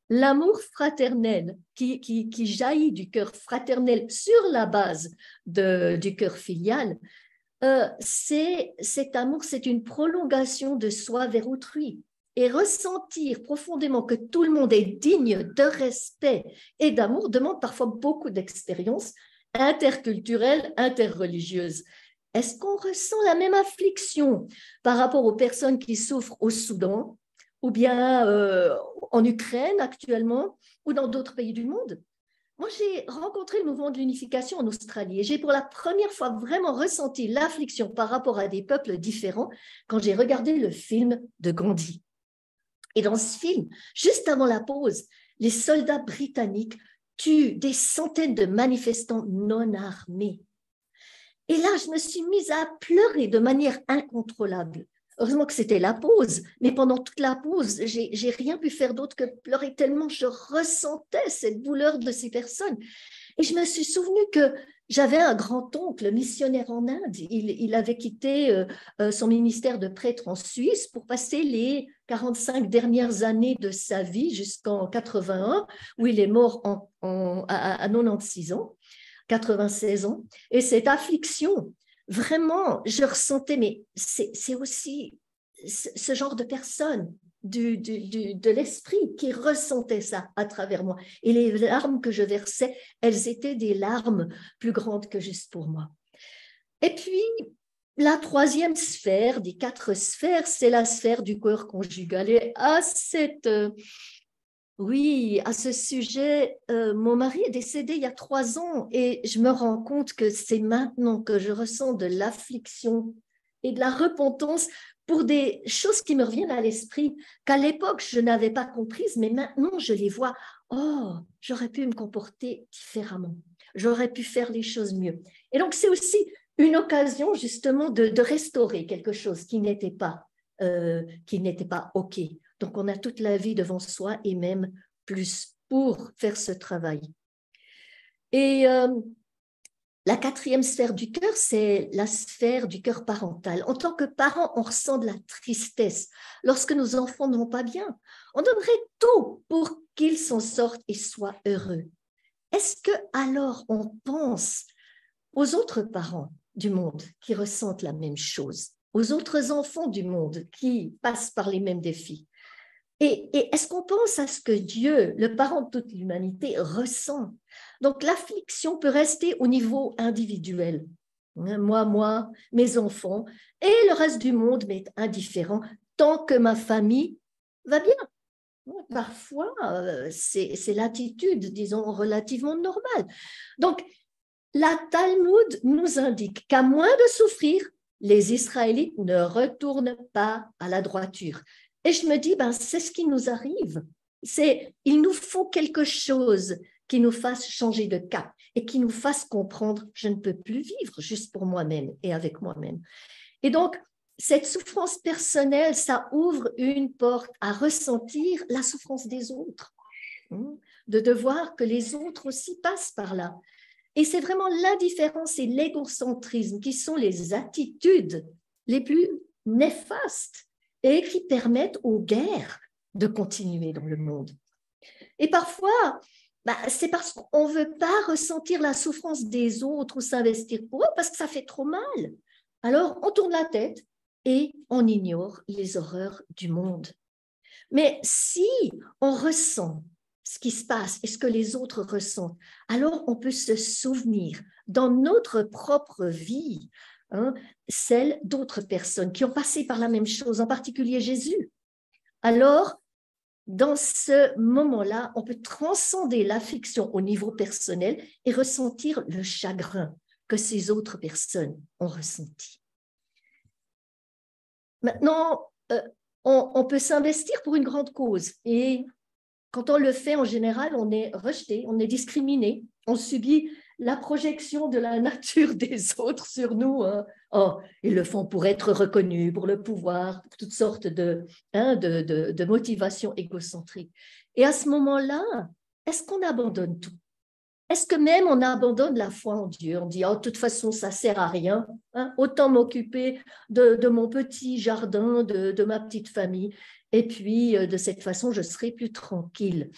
l'amour fraternel qui jaillit du cœur fraternel sur la base du cœur filial, cet amour, c'est une prolongation de soi vers autrui. Et ressentir profondément que tout le monde est digne de respect et d'amour demande parfois beaucoup d'expériences interculturelles, interreligieuses. Est-ce qu'on ressent la même affliction par rapport aux personnes qui souffrent au Soudan ou bien en Ukraine actuellement ou dans d'autres pays du monde? Moi, j'ai rencontré le mouvement de l'unification en Australie et j'ai pour la première fois vraiment ressenti l'affliction par rapport à des peuples différents quand j'ai regardé le film de Gandhi. Et dans ce film, juste avant la pause, les soldats britanniques tuent des centaines de manifestants non armés. Et là, je me suis mise à pleurer de manière incontrôlable. Heureusement que c'était la pause, mais pendant toute la pause, j'ai rien pu faire d'autre que pleurer tellement je ressentais cette douleur de ces personnes. Et je me suis souvenue que j'avais un grand-oncle missionnaire en Inde. Il avait quitté son ministère de prêtre en Suisse pour passer les 45 dernières années de sa vie jusqu'en 81, où il est mort à 96 ans. 96 ans, et cette affliction, vraiment, je ressentais, mais c'est aussi ce genre de personne de l'esprit qui ressentait ça à travers moi. Et les larmes que je versais, elles étaient des larmes plus grandes que juste pour moi. Et puis, la 3e sphère des 4 sphères, c'est la sphère du cœur conjugal. Et oui, à ce sujet, mon mari est décédé il y a 3 ans et je me rends compte que c'est maintenant que je ressens de l'affliction et de la repentance pour des choses qui me reviennent à l'esprit, qu'à l'époque, je n'avais pas comprises, mais maintenant, je les vois. Oh, j'aurais pu me comporter différemment. J'aurais pu faire les choses mieux. Et donc, c'est aussi une occasion, justement, de restaurer quelque chose qui n'était pas OK. Donc, on a toute la vie devant soi et même plus pour faire ce travail. Et la 4e sphère du cœur, c'est la sphère du cœur parental. En tant que parent, on ressent de la tristesse lorsque nos enfants ne vont pas bien. On donnerait tout pour qu'ils s'en sortent et soient heureux. Est-ce que alors on pense aux autres parents du monde qui ressentent la même chose, aux autres enfants du monde qui passent par les mêmes défis? Et est-ce qu'on pense à ce que Dieu, le parent de toute l'humanité, ressent? Donc, l'affliction peut rester au niveau individuel. Moi, mes enfants, et le reste du monde m'est indifférent tant que ma famille va bien. Parfois, c'est l'attitude, disons, relativement normale. Donc, la Talmud nous indique qu'à moins de souffrir, les Israélites ne retournent pas à la droiture. Et je me dis, c'est ce qui nous arrive. Il nous faut quelque chose qui nous fasse changer de cap et qui nous fasse comprendre, je ne peux plus vivre juste pour moi-même et avec moi-même. Et donc, cette souffrance personnelle, ça ouvre une porte à ressentir la souffrance des autres, de voir que les autres aussi passent par là. Et c'est vraiment l'indifférence et l'égocentrisme qui sont les attitudes les plus néfastes et qui permettent aux guerres de continuer dans le monde. Et parfois, c'est parce qu'on ne veut pas ressentir la souffrance des autres ou s'investir pour eux parce que ça fait trop mal. Alors, on tourne la tête et on ignore les horreurs du monde. Mais si on ressent ce qui se passe et ce que les autres ressentent, alors on peut se souvenir dans notre propre vie, celle d'autres personnes qui ont passé par la même chose, en particulier Jésus. Alors, dans ce moment-là, on peut transcender l'affliction au niveau personnel et ressentir le chagrin que ces autres personnes ont ressenti. Maintenant, on peut s'investir pour une grande cause. Et quand on le fait, en général, on est rejeté, on est discriminé, on subit la projection de la nature des autres sur nous. Hein. Oh, ils le font pour être reconnus, pour le pouvoir, pour toutes sortes de motivations égocentriques. Et à ce moment-là, est-ce qu'on abandonne tout? Est-ce que même on abandonne la foi en Dieu? On dit, oh, de toute façon, ça ne sert à rien. Hein? Autant m'occuper de mon petit jardin, de ma petite famille. Et puis, de cette façon, je serai plus tranquille.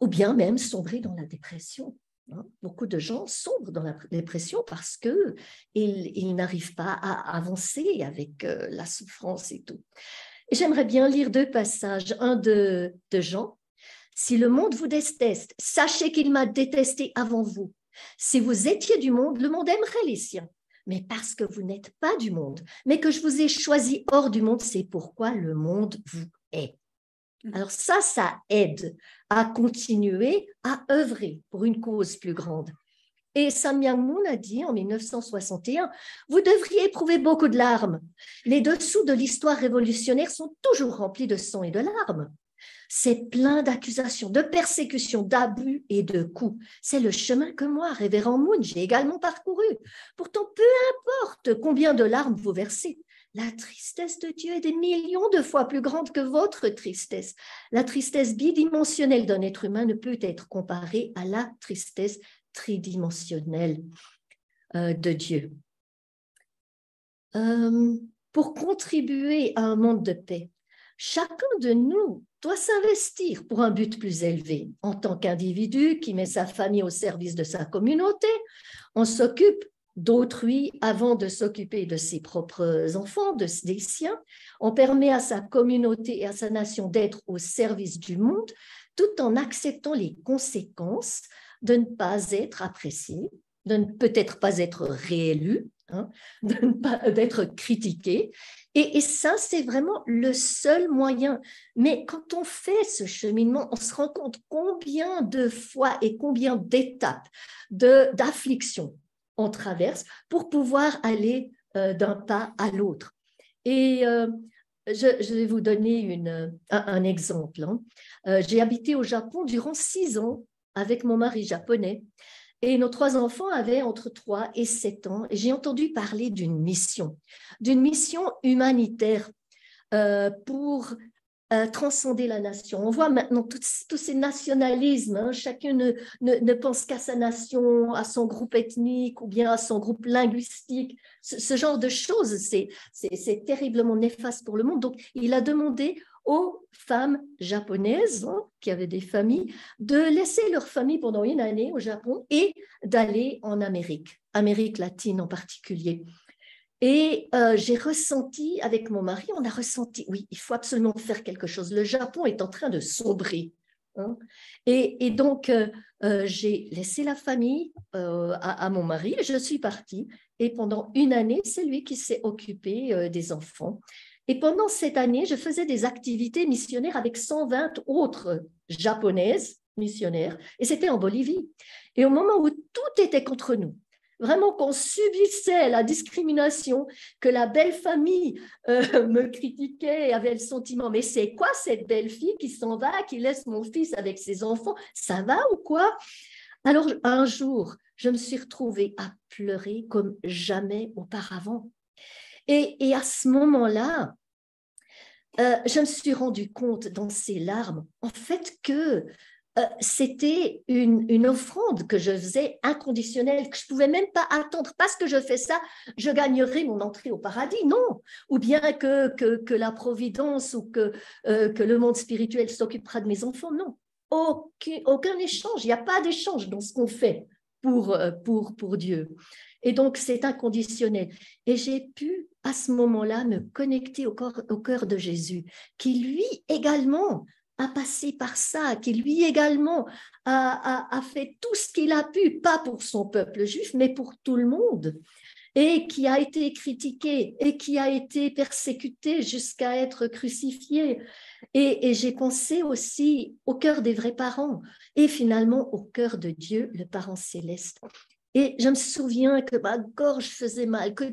Ou bien même sombrer dans la dépression. Hein? Beaucoup de gens sombrent dans la dépression parce qu'ils n'arrivent pas à avancer avec la souffrance et tout. Et j'aimerais bien lire 2 passages. Un de Jean. Si le monde vous déteste, sachez qu'il m'a détesté avant vous. Si vous étiez du monde, le monde aimerait les siens. Mais parce que vous n'êtes pas du monde, mais que je vous ai choisi hors du monde, c'est pourquoi le monde vous hait. Alors ça aide à continuer à œuvrer pour une cause plus grande. Et Sam Myung-moon a dit en 1961, vous devriez éprouver beaucoup de larmes. Les dessous de l'histoire révolutionnaire sont toujours remplis de sang et de larmes. C'est plein d'accusations, de persécutions, d'abus et de coups. C'est le chemin que moi, révérend Moon, j'ai également parcouru. Pourtant, peu importe combien de larmes vous versez, la tristesse de Dieu est des millions de fois plus grande que votre tristesse. La tristesse bidimensionnelle d'un être humain ne peut être comparée à la tristesse tridimensionnelle de Dieu. Pour contribuer à un monde de paix, chacun de nous doit s'investir pour un but plus élevé. En tant qu'individu qui met sa famille au service de sa communauté, on s'occupe d'autrui avant de s'occuper de ses propres enfants, des siens. On permet à sa communauté et à sa nation d'être au service du monde tout en acceptant les conséquences de ne pas être apprécié, de ne peut-être pas être réélu, hein, d'être critiqué. Et ça, c'est vraiment le seul moyen. Mais quand on fait ce cheminement, on se rend compte combien de fois et combien d'étapes d'affliction on traverse pour pouvoir aller d'un pas à l'autre. Et je vais vous donner un exemple. Hein. J'ai habité au Japon durant 6 ans avec mon mari japonais. Et nos 3 enfants avaient entre 3 et 7 ans. Et j'ai entendu parler d'une mission humanitaire pour transcender la nation. On voit maintenant tous ces nationalismes. Hein. Chacun ne pense qu'à sa nation, à son groupe ethnique ou bien à son groupe linguistique. Ce genre de choses, c'est terriblement néfaste pour le monde. Donc, il a demandé aux femmes japonaises qui avaient des familles de laisser leur famille pendant 1 année au Japon et d'aller en Amérique latine en particulier. Et j'ai ressenti, avec mon mari, on a ressenti, oui, il faut absolument faire quelque chose. Le Japon est en train de sombrer. Hein. Et donc, j'ai laissé la famille à mon mari, je suis partie. Et pendant 1 année, c'est lui qui s'est occupé des enfants. Et pendant cette année, je faisais des activités missionnaires avec 120 autres japonaises missionnaires, et c'était en Bolivie. Et au moment où tout était contre nous, vraiment qu'on subissait la discrimination, que la belle famille me critiquait et avait le sentiment, mais c'est quoi cette belle fille qui s'en va, qui laisse mon fils avec ses enfants, ça va ou quoi? Alors un jour, je me suis retrouvée à pleurer comme jamais auparavant. Et à ce moment-là, je me suis rendu compte dans ces larmes, en fait, que c'était une offrande que je faisais inconditionnelle, que je ne pouvais même pas attendre. Parce que je fais ça, je gagnerai mon entrée au paradis, non. Ou bien que la providence ou que le monde spirituel s'occupera de mes enfants, non. Aucun échange, il n'y a pas d'échange dans ce qu'on fait pour Dieu. Et donc, c'est inconditionnel. Et j'ai pu, à ce moment-là, me connecter au cœur de Jésus, qui lui également a passé par ça, qui lui également a fait tout ce qu'il a pu, pas pour son peuple juif, mais pour tout le monde, et qui a été critiqué, et qui a été persécuté jusqu'à être crucifié. Et j'ai pensé aussi au cœur des vrais parents, et finalement au cœur de Dieu, le parent céleste. Et je me souviens que ma gorge faisait mal, que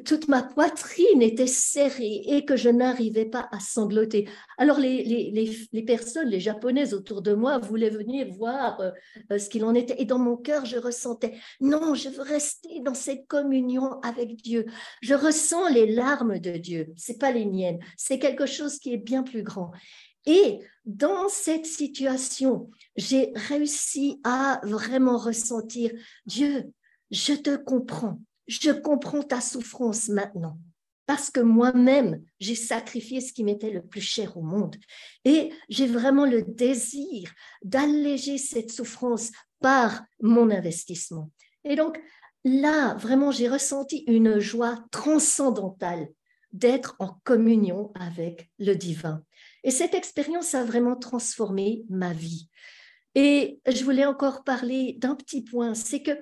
toute ma poitrine était serrée et que je n'arrivais pas à sangloter. Alors les personnes, les Japonaises autour de moi voulaient venir voir ce qu'il en était. Et dans mon cœur, je ressentais, non, je veux rester dans cette communion avec Dieu. Je ressens les larmes de Dieu. Ce n'est pas les miennes. C'est quelque chose qui est bien plus grand. Et dans cette situation, j'ai réussi à vraiment ressentir, Dieu, je te comprends, je comprends ta souffrance maintenant, parce que moi-même, j'ai sacrifié ce qui m'était le plus cher au monde. Et j'ai vraiment le désir d'alléger cette souffrance par mon investissement. Et donc là, vraiment, j'ai ressenti une joie transcendantale d'être en communion avec le divin. Et cette expérience a vraiment transformé ma vie. Et je voulais encore parler d'un petit point, c'est que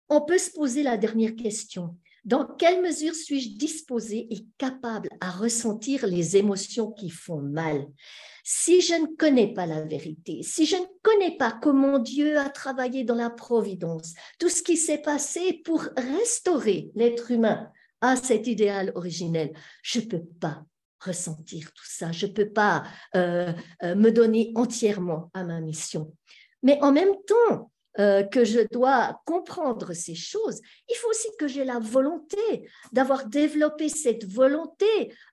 on peut se poser la dernière question. Dans quelle mesure suis-je disposée et capable à ressentir les émotions qui font mal? Si je ne connais pas la vérité, si je ne connais pas comment Dieu a travaillé dans la providence, tout ce qui s'est passé pour restaurer l'être humain à cet idéal originel, je ne peux pas ressentir tout ça, je ne peux pas me donner entièrement à ma mission. Mais en même temps, que je dois comprendre ces choses, il faut aussi que j'ai la volonté d'avoir développé cette volonté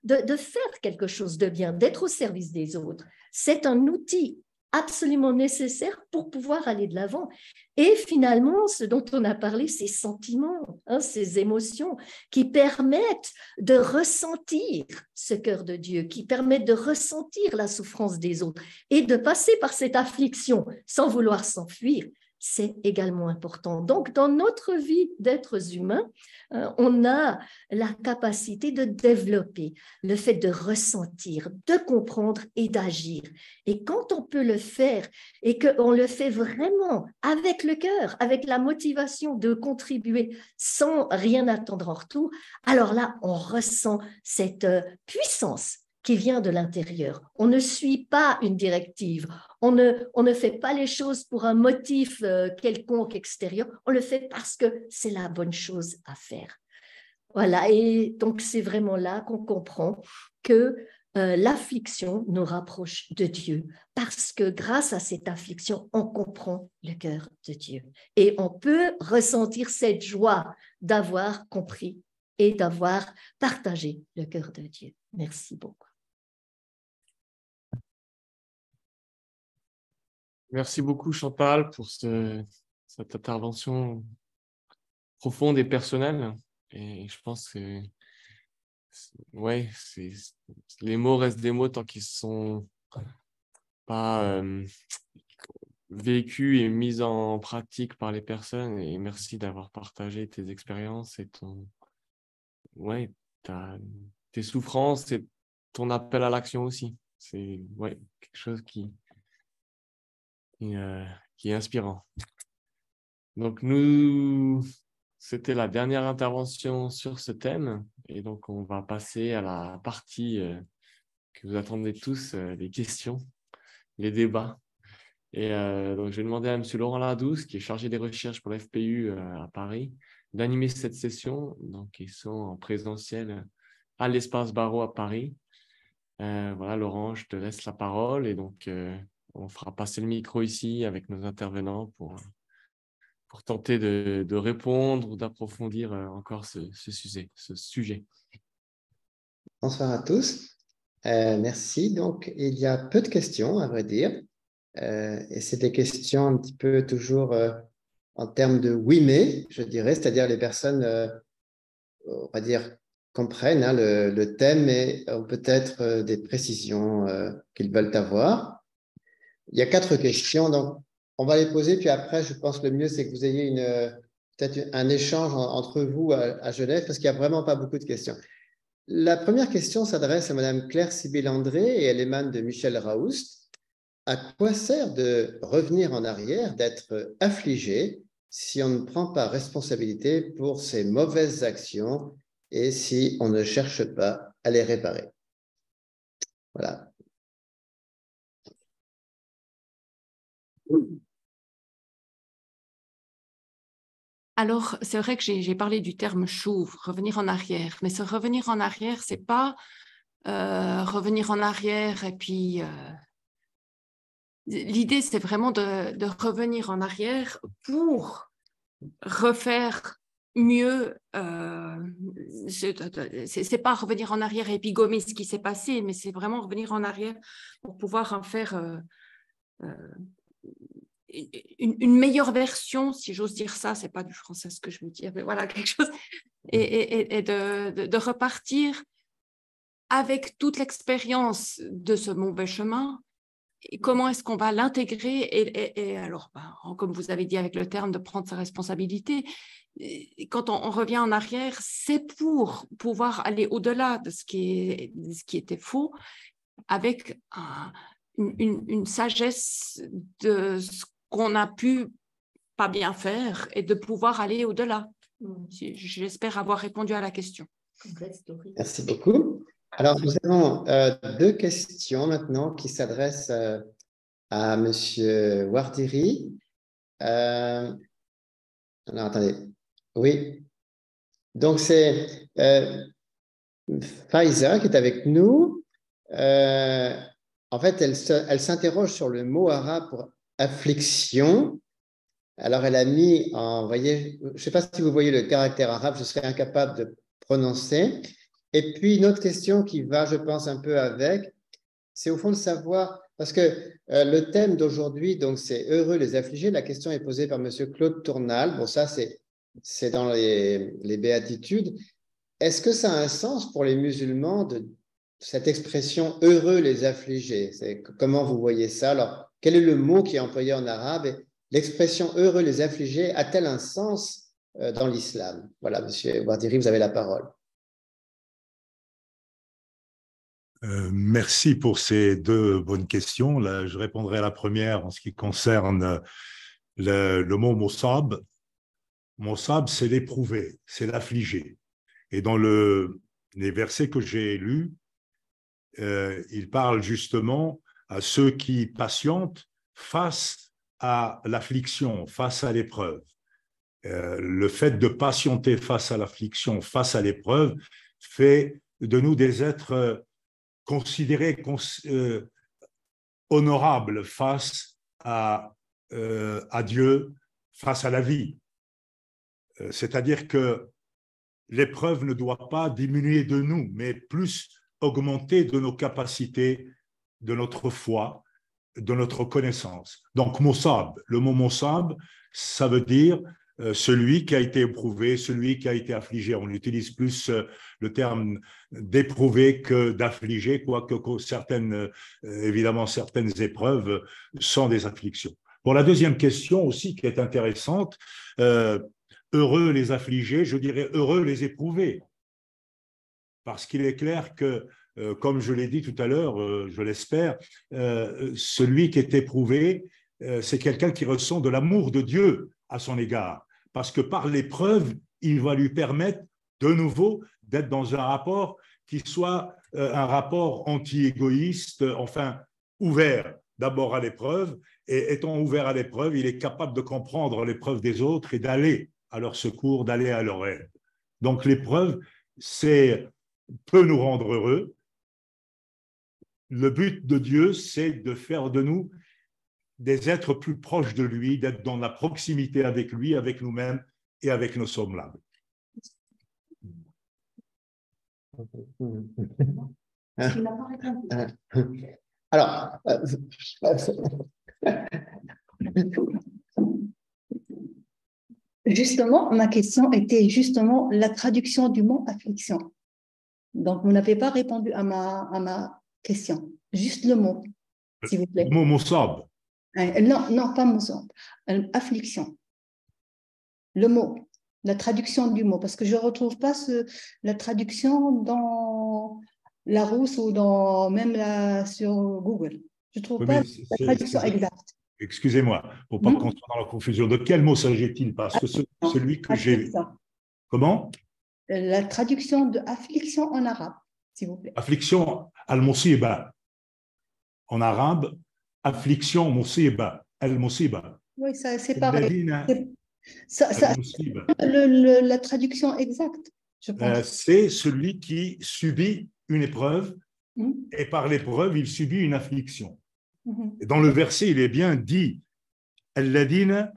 de faire quelque chose de bien, d'être au service des autres. C'est un outil absolument nécessaire pour pouvoir aller de l'avant. Et finalement, ce dont on a parlé, ces sentiments, ces émotions qui permettent de ressentir ce cœur de Dieu, qui permettent de ressentir la souffrance des autres et de passer par cette affliction sans vouloir s'enfuir. C'est également important. Donc, dans notre vie d'êtres humains, on a la capacité de développer le fait de ressentir, de comprendre et d'agir. Et quand on peut le faire et qu'on le fait vraiment avec le cœur, avec la motivation de contribuer sans rien attendre en retour, alors là, on ressent cette puissance qui vient de l'intérieur. On ne suit pas une directive, on ne fait pas les choses pour un motif quelconque extérieur, on le fait parce que c'est la bonne chose à faire. Voilà, et donc c'est vraiment là qu'on comprend que l'affliction nous rapproche de Dieu, parce que grâce à cette affliction, on comprend le cœur de Dieu. Et on peut ressentir cette joie d'avoir compris et d'avoir partagé le cœur de Dieu. Merci beaucoup. Merci beaucoup, Chantal, pour cette intervention profonde et personnelle. Et je pense que ouais, les mots restent des mots tant qu'ils ne sont pas vécus et mis en pratique par les personnes. Et merci d'avoir partagé tes expériences et tes souffrances et ton appel à l'action aussi. C'est quelque chose qui est inspirant. Donc, c'était la dernière intervention sur ce thème. Et donc, on va passer à la partie que vous attendez tous, les questions, les débats. Et donc, je vais demander à M. Laurent Lardouce, qui est chargé des recherches pour l'FPU à Paris, d'animer cette session. Donc, ils sont en présentiel à l'Espace Barreau à Paris. Voilà, Laurent, je te laisse la parole. Et donc, on fera passer le micro ici avec nos intervenants pour tenter de répondre ou d'approfondir encore ce sujet. Bonsoir à tous. Merci. Donc, il y a peu de questions, à vrai dire. Et c'est des questions un petit peu toujours en termes de oui, mais, je dirais, c'est-à-dire les personnes, on va dire, comprennent le thème et ont peut-être des précisions qu'ils veulent avoir. Il y a 4 questions, donc on va les poser, puis après, je pense que le mieux, c'est que vous ayez peut-être un échange entre vous à Genève, parce qu'il n'y a vraiment pas beaucoup de questions. La première question s'adresse à Mme Claire Sibyl-André et elle émane de Michel Raoust. À quoi sert de revenir en arrière, d'être affligé si on ne prend pas responsabilité pour ses mauvaises actions et si on ne cherche pas à les réparer? Voilà. Alors, c'est vrai que j'ai parlé du terme chouv, revenir en arrière, mais ce revenir en arrière, c'est pas revenir en arrière et puis l'idée, c'est vraiment de revenir en arrière pour refaire mieux. C'est pas revenir en arrière et puis gommer ce qui s'est passé, mais c'est vraiment revenir en arrière pour pouvoir en faire une meilleure version, si j'ose dire ça. C'est pas du français ce que je veux dire, mais voilà, quelque chose, et de repartir avec toute l'expérience de ce mauvais chemin. Et comment est-ce qu'on va l'intégrer et alors, comme vous avez dit avec le terme de prendre sa responsabilité, quand on revient en arrière, c'est pour pouvoir aller au-delà de ce qui était faux, avec une sagesse de ce qu'on a pu pas bien faire et de pouvoir aller au-delà. J'espère avoir répondu à la question. Merci beaucoup. Alors, nous avons deux questions maintenant qui s'adressent à M. Wardiri. Alors, attendez. Oui. Donc, c'est Faiza qui est avec nous. En fait, elle s'interroge sur le mot arabe pour affliction. Alors, elle a mis en, voyez, je ne sais pas si vous voyez le caractère arabe, je serais incapable de prononcer. Et puis, une autre question qui va, je pense, un peu avec, c'est au fond de savoir, parce que le thème d'aujourd'hui, donc, c'est heureux les affligés. La question est posée par M. Claude Tournal. Bon, ça, c'est dans les béatitudes. Est-ce que ça a un sens pour les musulmans de cette expression heureux les affligés? Comment vous voyez ça? Alors, quel est le mot qui est employé en arabe? Et l'expression heureux les affligés a-t-elle un sens dans l'islam? Voilà, M. Wardiri, vous avez la parole. Merci pour ces deux bonnes questions. Là, je répondrai à la première en ce qui concerne le mot Mossab. Mossab, c'est l'éprouvé, c'est l'affligé. Et dans les versets que j'ai lus, il parle justement à ceux qui patientent face à l'affliction, face à l'épreuve. Le fait de patienter face à l'affliction, face à l'épreuve, fait de nous des êtres considérés honorables face à Dieu, face à la vie. C'est-à-dire que l'épreuve ne doit pas diminuer de nous, mais plus augmenter de nos capacités, de notre foi, de notre connaissance. Donc, Mossab, le mot Mossab, ça veut dire celui qui a été éprouvé, celui qui a été affligé. On utilise plus le terme d'éprouvé que d'affligé, quoique évidemment, certaines épreuves sont des afflictions. Bon, la deuxième question aussi qui est intéressante, heureux les affligés, je dirais heureux les éprouvés. Parce qu'il est clair que, comme je l'ai dit tout à l'heure, je l'espère, celui qui est éprouvé, c'est quelqu'un qui ressent de l'amour de Dieu à son égard. Parce que par l'épreuve, il va lui permettre de nouveau d'être dans un rapport qui soit un rapport anti-égoïste, enfin ouvert d'abord à l'épreuve. Et étant ouvert à l'épreuve, il est capable de comprendre l'épreuve des autres et d'aller à leur secours, d'aller à leur aide. Donc l'épreuve, peut nous rendre heureux. Le but de Dieu, c'est de faire de nous des êtres plus proches de lui, d'être dans la proximité avec lui, avec nous-mêmes et avec nos semblables. Alors, justement, ma question était justement la traduction du mot affliction. Donc, vous n'avez pas répondu à ma question. Juste le mot, s'il vous plaît. Le mot Mossab. Non, pas Mossab. Affliction. Le mot, la traduction du mot, parce que je ne retrouve pas la traduction dans Larousse ou sur Google. Je ne trouve pas la traduction exacte. Excusez-moi, pour ne pas qu'on soit dans la confusion. De quel mot s'agit-il? Parce que celui que j'ai vu. Comment? La traduction de affliction en arabe, s'il vous plaît. Affliction, al-musiba. En arabe, affliction, musiba, al-musiba. Oui, c'est pareil. Al-musib. La traduction exacte, je pense. C'est celui qui subit une épreuve et par l'épreuve, il subit une affliction. Et dans le verset, il est bien dit Alladina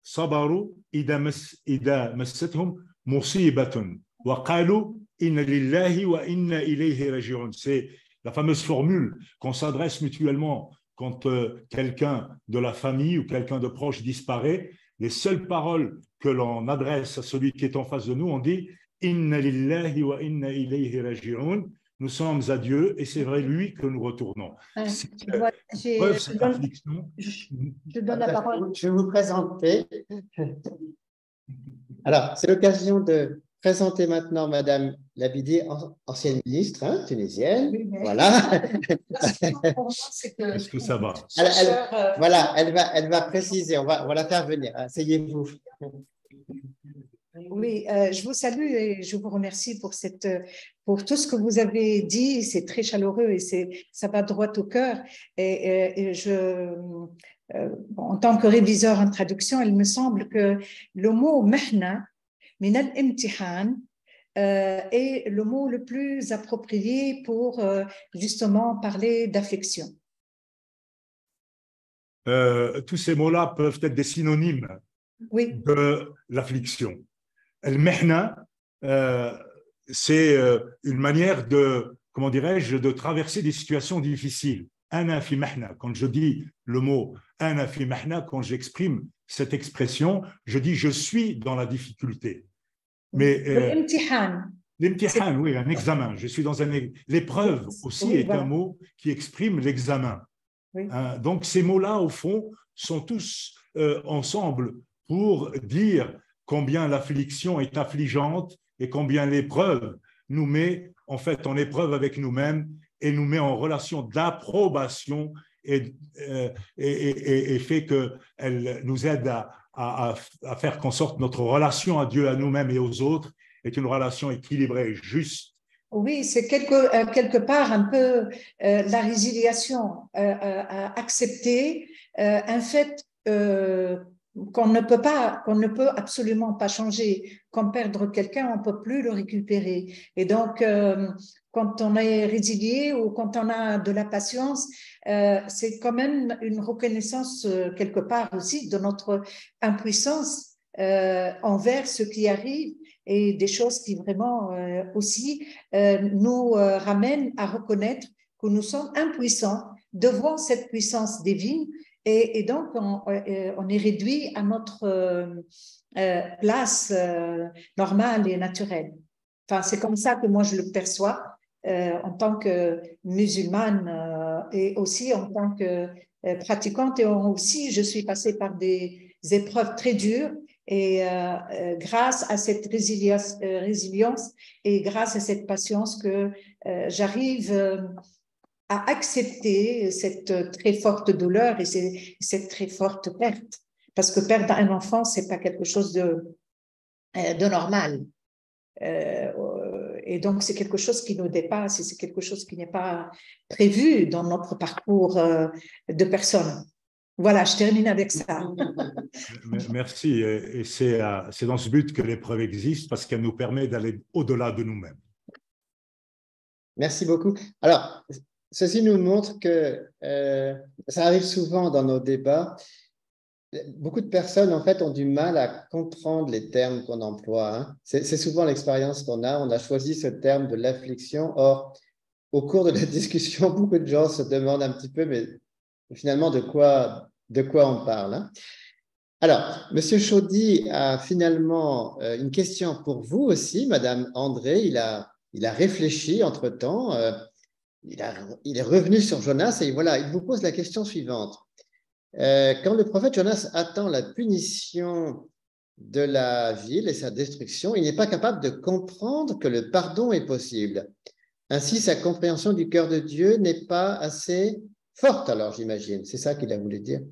sabaru ida massathum musibatun wa qalu inna lillahi wa inna ilayhi raji'un. C'est la fameuse formule qu'on s'adresse mutuellement quand quelqu'un de la famille ou quelqu'un de proche disparaît. Les seules paroles que l'on adresse à celui qui est en face de nous, on dit inna lillahi wa inna ilayhi raji'un. Nous sommes à Dieu et c'est vers lui que nous retournons. Je donne la parole. Je vais vous présenter. Alors, c'est l'occasion de présenter maintenant Madame Labidi, ancienne ministre tunisienne. Oui, voilà. Est-ce que ça va? Voilà, elle va préciser. On va la faire venir. Asseyez-vous. Oui, je vous salue et je vous remercie pour tout ce que vous avez dit. C'est très chaleureux et ça va droit au cœur. Et en tant que réviseur en traduction, il me semble que le mot mahna, min al-imtihan, est le mot le plus approprié pour justement parler d'affection. Tous ces mots-là peuvent être des synonymes de l'affliction. Al-Mehna, c'est une manière de, comment dirais-je, de traverser des situations difficiles. Ana fi mahna. Quand je dis le mot ana fi mahna, quand j'exprime cette expression, je dis je suis dans la difficulté. Mais l'imtihan, oui, un examen. Je suis dans l'épreuve aussi est un mot qui exprime l'examen. Oui. Donc ces mots-là, au fond, sont tous ensemble pour dire combien l'affliction est affligeante et combien l'épreuve nous met en fait en épreuve avec nous-mêmes et nous met en relation d'approbation et fait qu'elle nous aide à faire qu'en sorte notre relation à Dieu, à nous-mêmes et aux autres est une relation équilibrée, juste. Oui, c'est quelque part un peu la résiliation, accepter un fait qu'on ne peut absolument pas changer. Comme perdre quelqu'un, on ne peut plus le récupérer. Et donc, quand on est résilié ou quand on a de la patience, c'est quand même une reconnaissance quelque part aussi de notre impuissance envers ce qui arrive et des choses qui vraiment aussi nous ramènent à reconnaître que nous sommes impuissants devant cette puissance divine. Et donc, on est réduit à notre place normale et naturelle. Enfin, c'est comme ça que moi, je le perçois en tant que musulmane et aussi en tant que pratiquante. Et aussi, je suis passée par des épreuves très dures. Et grâce à cette résilience et grâce à cette patience que j'arrive à accepter cette très forte douleur et cette très forte perte. Parce que perdre un enfant, ce n'est pas quelque chose de normal. Et donc, c'est quelque chose qui nous dépasse et c'est quelque chose qui n'est pas prévu dans notre parcours de personne. Voilà, je termine avec ça. Merci. Et c'est dans ce but que l'épreuve existe parce qu'elle nous permet d'aller au-delà de nous-mêmes. Merci beaucoup. Alors, ceci nous montre que ça arrive souvent dans nos débats. Beaucoup de personnes, en fait, ont du mal à comprendre les termes qu'on emploie. Hein. C'est souvent l'expérience qu'on a. On a choisi ce terme de l'affliction. Or, au cours de la discussion, beaucoup de gens se demandent un petit peu, mais finalement, de quoi on parle. Hein. Alors, M. Chaudy a finalement une question pour vous aussi, Madame André. Il a réfléchi entre-temps. Il est revenu sur Jonas et voilà, il vous pose la question suivante. Quand le prophète Jonas attend la punition de la ville et sa destruction, il n'est pas capable de comprendre que le pardon est possible. Ainsi, sa compréhension du cœur de Dieu n'est pas assez forte, alors j'imagine. C'est ça qu'il a voulu dire.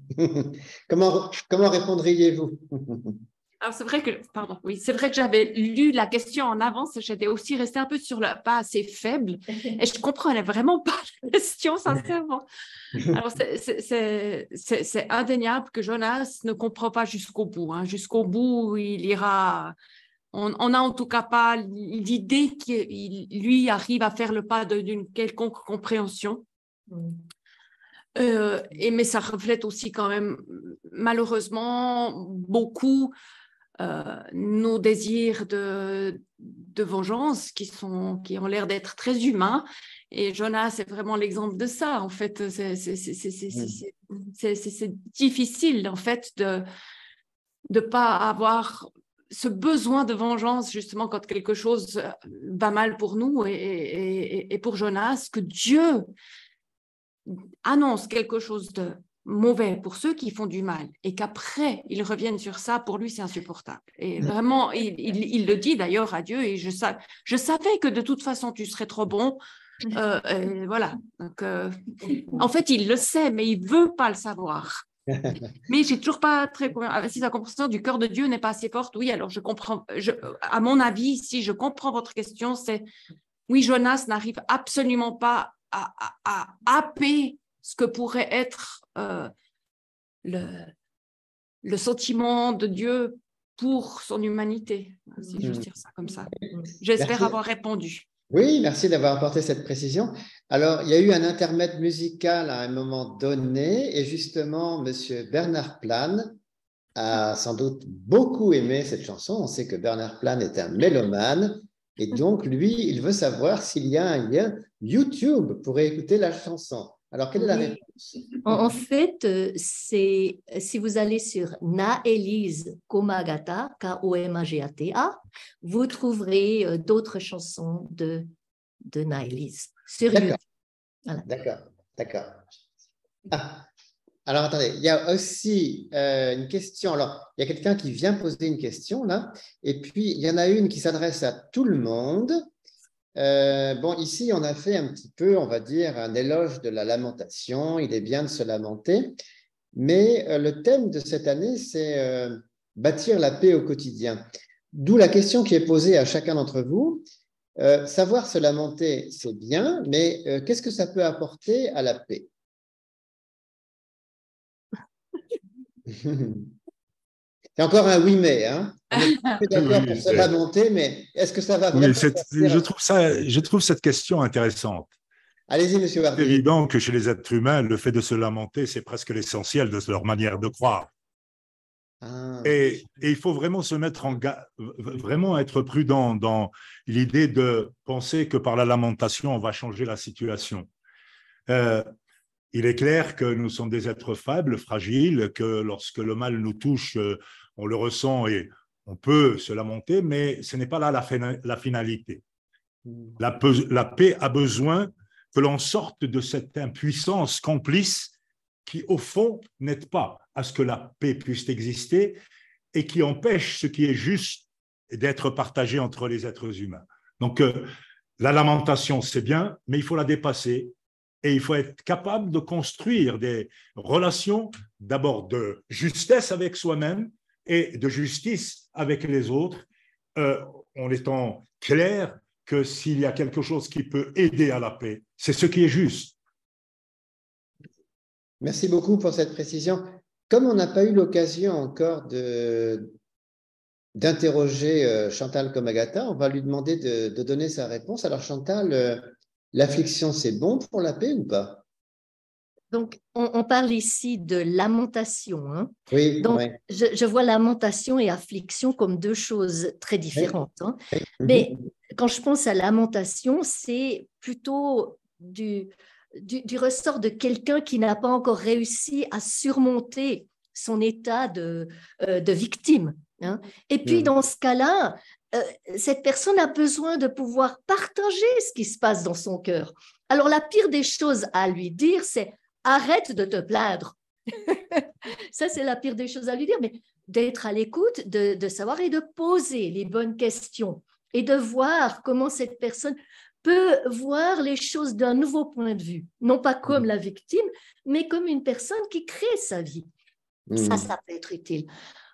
Comment répondriez-vous? Alors, c'est vrai que, pardon, oui, c'est vrai que j'avais lu la question en avance, j'étais aussi restée un peu sur le pas assez faible, et je comprenais vraiment pas la question, sincèrement. Alors, c'est indéniable que Jonas ne comprend pas jusqu'au bout. Hein. Jusqu'au bout, il ira. On n'a en tout cas pas l'idée qu'il lui arrive à faire le pas d'une quelconque compréhension. Mais ça reflète aussi quand même, malheureusement, beaucoup nos désirs de vengeance qui ont l'air d'être très humains. Et Jonas, c'est vraiment l'exemple de ça. En fait, c'est difficile, en fait, de pas avoir ce besoin de vengeance, justement, quand quelque chose va mal pour nous et pour Jonas, que Dieu annonce quelque chose de mauvais pour ceux qui font du mal et qu'après, ils reviennent sur ça, pour lui, c'est insupportable. Et vraiment, il le dit d'ailleurs à Dieu, et je savais que de toute façon, tu serais trop bon. Et voilà. Donc, en fait, il le sait, mais il ne veut pas le savoir. Mais j'ai toujours pas très si la compréhension du cœur de Dieu n'est pas assez forte. Oui, alors je comprends. À mon avis, si je comprends votre question, c'est oui, Jonas n'arrive absolument pas à happer ce que pourrait être le sentiment de Dieu pour son humanité, si je dire ça comme ça. J'espère avoir répondu. Oui, merci d'avoir apporté cette précision. Alors, il y a eu un intermède musical à un moment donné, et justement, M. Bernard Plane a sans doute beaucoup aimé cette chanson. On sait que Bernard Plane est un mélomane, et donc, lui, il veut savoir s'il y a un lien YouTube pour écouter la chanson. Alors, quelle est la réponse? En fait, si vous allez sur Naelise Komagata, Komagata, vous trouverez d'autres chansons de Naelise sur YouTube. Voilà. D'accord. Ah, alors, attendez, il y a aussi une question. Alors, il y a quelqu'un qui vient poser une question, là, et puis il y en a une qui s'adresse à tout le monde. Bon, ici, on a fait un petit peu, on va dire, un éloge de la lamentation. Il est bien de se lamenter. Mais le thème de cette année, c'est bâtir la paix au quotidien. D'où la question qui est posée à chacun d'entre vous. Savoir se lamenter, c'est bien, mais qu'est-ce que ça peut apporter à la paix? C'est encore un oui, mais. Hein. On est d'accord pour se lamenter, mais est-ce que ça va vraiment je trouve cette question intéressante. Allez-y, monsieur Wardy. C'est évident que chez les êtres humains, le fait de se lamenter, c'est presque l'essentiel de leur manière de croire. Et il faut vraiment se mettre vraiment être prudent dans l'idée de penser que par la lamentation, on va changer la situation. Il est clair que nous sommes des êtres faibles, fragiles, que lorsque le mal nous touche, on le ressent et on peut se lamenter, mais ce n'est pas là la finalité. La paix a besoin que l'on sorte de cette impuissance complice qui, au fond, n'aide pas à ce que la paix puisse exister et qui empêche ce qui est juste d'être partagé entre les êtres humains. Donc, la lamentation, c'est bien, mais il faut la dépasser. Et il faut être capable de construire des relations d'abord de justesse avec soi-même et de justice avec les autres, en étant clair que s'il y a quelque chose qui peut aider à la paix, c'est ce qui est juste. Merci beaucoup pour cette précision. Comme on n'a pas eu l'occasion encore d'interroger Chantal Komagata, on va lui demander de donner sa réponse. Alors Chantal, l'affliction, c'est bon pour la paix ou pas? Donc, on parle ici de lamentation. Hein? Oui. Donc, oui. Je vois lamentation et affliction comme deux choses très différentes. Hein? Mais quand je pense à lamentation, c'est plutôt du ressort de quelqu'un qui n'a pas encore réussi à surmonter son état de victime. Hein? Et puis, dans ce cas-là, cette personne a besoin de pouvoir partager ce qui se passe dans son cœur. Alors, la pire des choses à lui dire, c'est « arrête de te plaindre ». Ça, c'est la pire des choses à lui dire, mais d'être à l'écoute, de savoir et de poser les bonnes questions et de voir comment cette personne peut voir les choses d'un nouveau point de vue, non pas comme la victime, mais comme une personne qui crée sa vie. Ça peut être utile.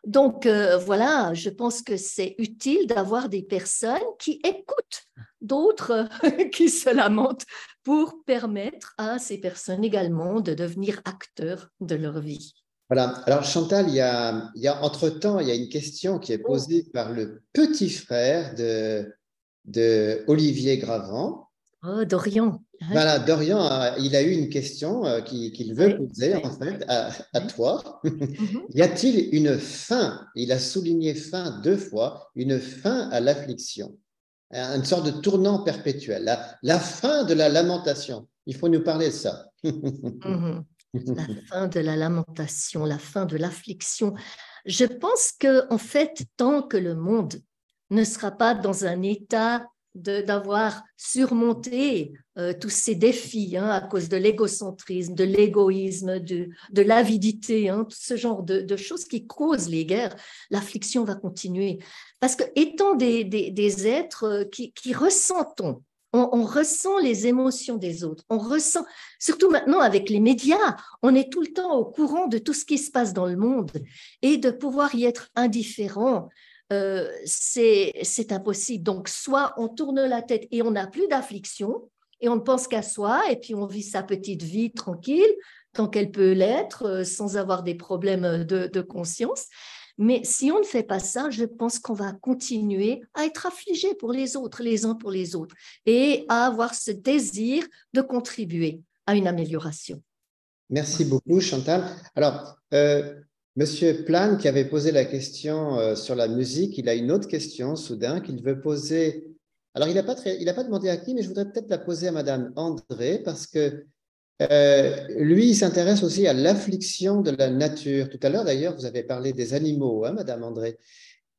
Donc, voilà, je pense que c'est utile d'avoir des personnes qui écoutent d'autres qui se lamentent pour permettre à ces personnes également de devenir acteurs de leur vie. Voilà. Alors, Chantal, entre-temps, il y a une question qui est posée par le petit frère de Olivier Gravant. Oh, Dorian. Voilà, Dorian, il a eu une question qu'il veut poser, en fait, à toi. Y a-t-il une fin, il a souligné fin 2 fois, une fin à l'affliction, une sorte de tournant perpétuel, la fin de la lamentation. Il faut nous parler de ça. La fin de la lamentation, la fin de l'affliction. Je pense que, en fait, tant que le monde ne sera pas dans un état d'avoir surmonté tous ces défis à cause de l'égocentrisme, de l'égoïsme, de l'avidité, tout ce genre de choses qui causent les guerres, l'affliction va continuer. Parce que étant des êtres qui ressentons, on ressent les émotions des autres, on ressent, surtout maintenant avec les médias, on est tout le temps au courant de tout ce qui se passe dans le monde et de pouvoir y être indifférent, c'est impossible. Donc, soit on tourne la tête et on n'a plus d'affliction et on ne pense qu'à soi et puis on vit sa petite vie tranquille, tant qu'elle peut l'être, sans avoir des problèmes de conscience. Mais si on ne fait pas ça, je pense qu'on va continuer à être affligé pour les autres, les uns pour les autres, et à avoir ce désir de contribuer à une amélioration. Merci beaucoup, Chantal. Alors, Monsieur Plan, qui avait posé la question sur la musique, il a une autre question soudain qu'il veut poser. Alors, il n'a pas demandé à qui, mais je voudrais peut-être la poser à Madame André, parce que lui, il s'intéresse aussi à l'affliction de la nature. Tout à l'heure, d'ailleurs, vous avez parlé des animaux, Madame André.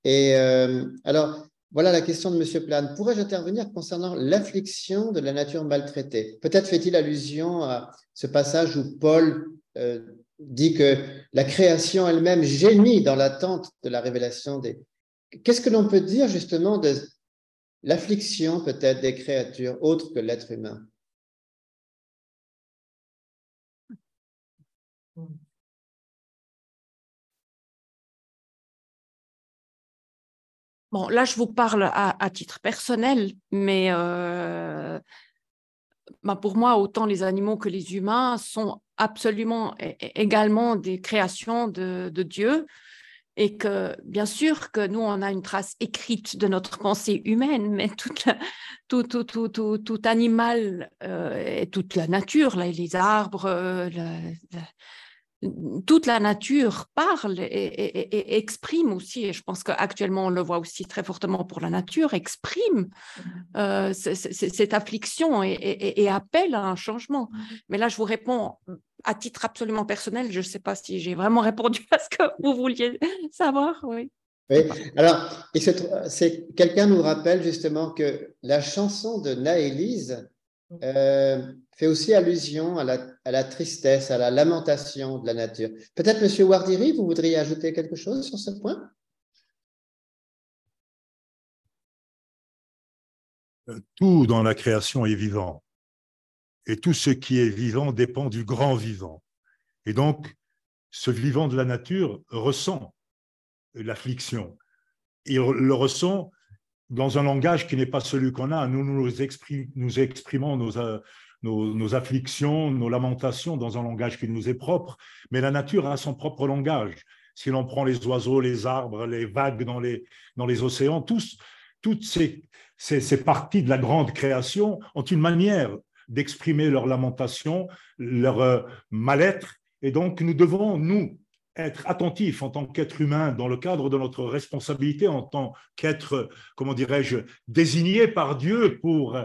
Et alors, voilà la question de Monsieur Plan. Pourrais-je intervenir concernant l'affliction de la nature maltraitée? Peut-être fait-il allusion à ce passage où Paul dit que la création elle-même gémit dans l'attente de la révélation des... Qu'est-ce que l'on peut dire justement de l'affliction peut-être des créatures autres que l'être humain? Bon, là, je vous parle à titre personnel, mais pour moi, autant les animaux que les humains sont absolument également des créations de Dieu, et que bien sûr que nous, on a une trace écrite de notre pensée humaine, mais tout animal et toute la nature, là, les arbres, toute la nature parle et exprime aussi, et je pense qu'actuellement on le voit aussi très fortement pour la nature, exprime cette affliction et appelle à un changement. Mais là, je vous réponds à titre absolument personnel, je ne sais pas si j'ai vraiment répondu à ce que vous vouliez savoir. Oui. Oui. Alors, quelqu'un nous rappelle justement que la chanson de Naélise fait aussi allusion à la tristesse, à la lamentation de la nature. Peut-être, Monsieur Wardiri, vous voudriez ajouter quelque chose sur ce point? Tout dans la création est vivant. Et tout ce qui est vivant dépend du grand vivant. Et donc, ce vivant de la nature ressent l'affliction. Il le ressent dans un langage qui n'est pas celui qu'on a. Nous exprimons nos afflictions, nos lamentations dans un langage qui nous est propre, mais la nature a son propre langage. Si l'on prend les oiseaux, les arbres, les vagues dans les océans, toutes ces parties de la grande création ont une manière d'exprimer leur lamentation, leur mal-être, et donc nous devons, nous, être attentifs en tant qu'être humain dans le cadre de notre responsabilité, en tant qu'être, comment dirais-je, désigné par Dieu pour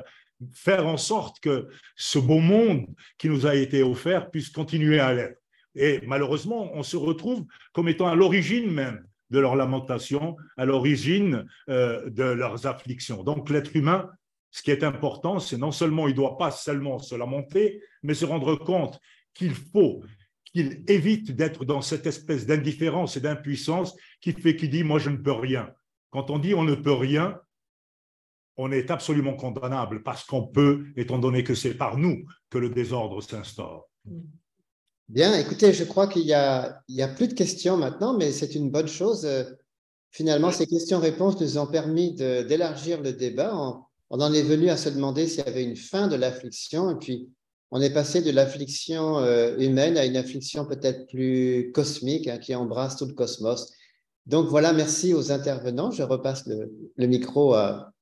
faire en sorte que ce beau monde qui nous a été offert puisse continuer à l'être. Et malheureusement, on se retrouve comme étant à l'origine même de leur lamentation, à l'origine de leurs afflictions. Donc l'être humain, ce qui est important, c'est non seulement il ne doit pas seulement se lamenter, mais se rendre compte qu'il évite d'être dans cette espèce d'indifférence et d'impuissance qu'il dit « moi je ne peux rien ». Quand on dit « on ne peut rien », on est absolument condamnable parce qu'on peut, étant donné que c'est par nous que le désordre s'instaure. Bien, écoutez, je crois qu'il y a plus de questions maintenant, mais c'est une bonne chose. Finalement, ces questions-réponses nous ont permis d'élargir le débat. On en est venu à se demander s'il y avait une fin de l'affliction, et puis on est passé de l'affliction humaine à une affliction peut-être plus cosmique, hein, qui embrasse tout le cosmos. Donc voilà, merci aux intervenants. Je repasse le micro à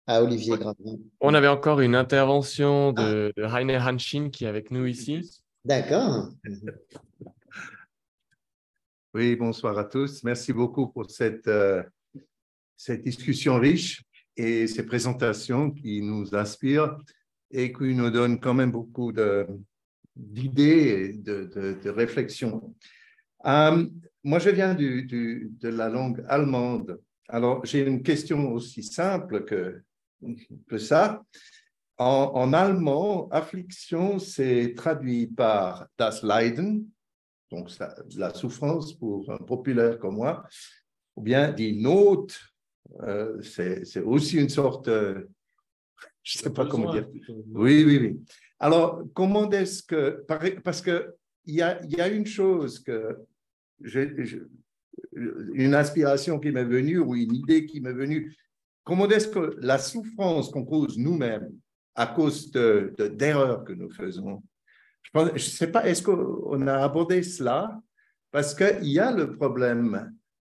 Olivier Gravin. On avait encore une intervention de Heine Hanshin qui est avec nous ici. D'accord. Oui, bonsoir à tous. Merci beaucoup pour cette discussion riche et ces présentations qui nous inspirent et qui nous donnent quand même beaucoup d'idées et de réflexions. Moi, je viens de la langue allemande. Alors, j'ai une question aussi simple que ça. En allemand, affliction, c'est traduit par das Leiden, donc la souffrance pour un populaire comme moi, ou bien die Not, c'est aussi une sorte, je ne sais pas comment dire. Oui. Alors, comment est-ce que, parce qu'il y a une chose que, une inspiration qui m'est venue ou une idée qui m'est venue, comment est-ce que la souffrance qu'on cause nous-mêmes à cause d'erreurs que nous faisons, je ne sais pas, est-ce qu'on a abordé cela? Parce qu'il y a le problème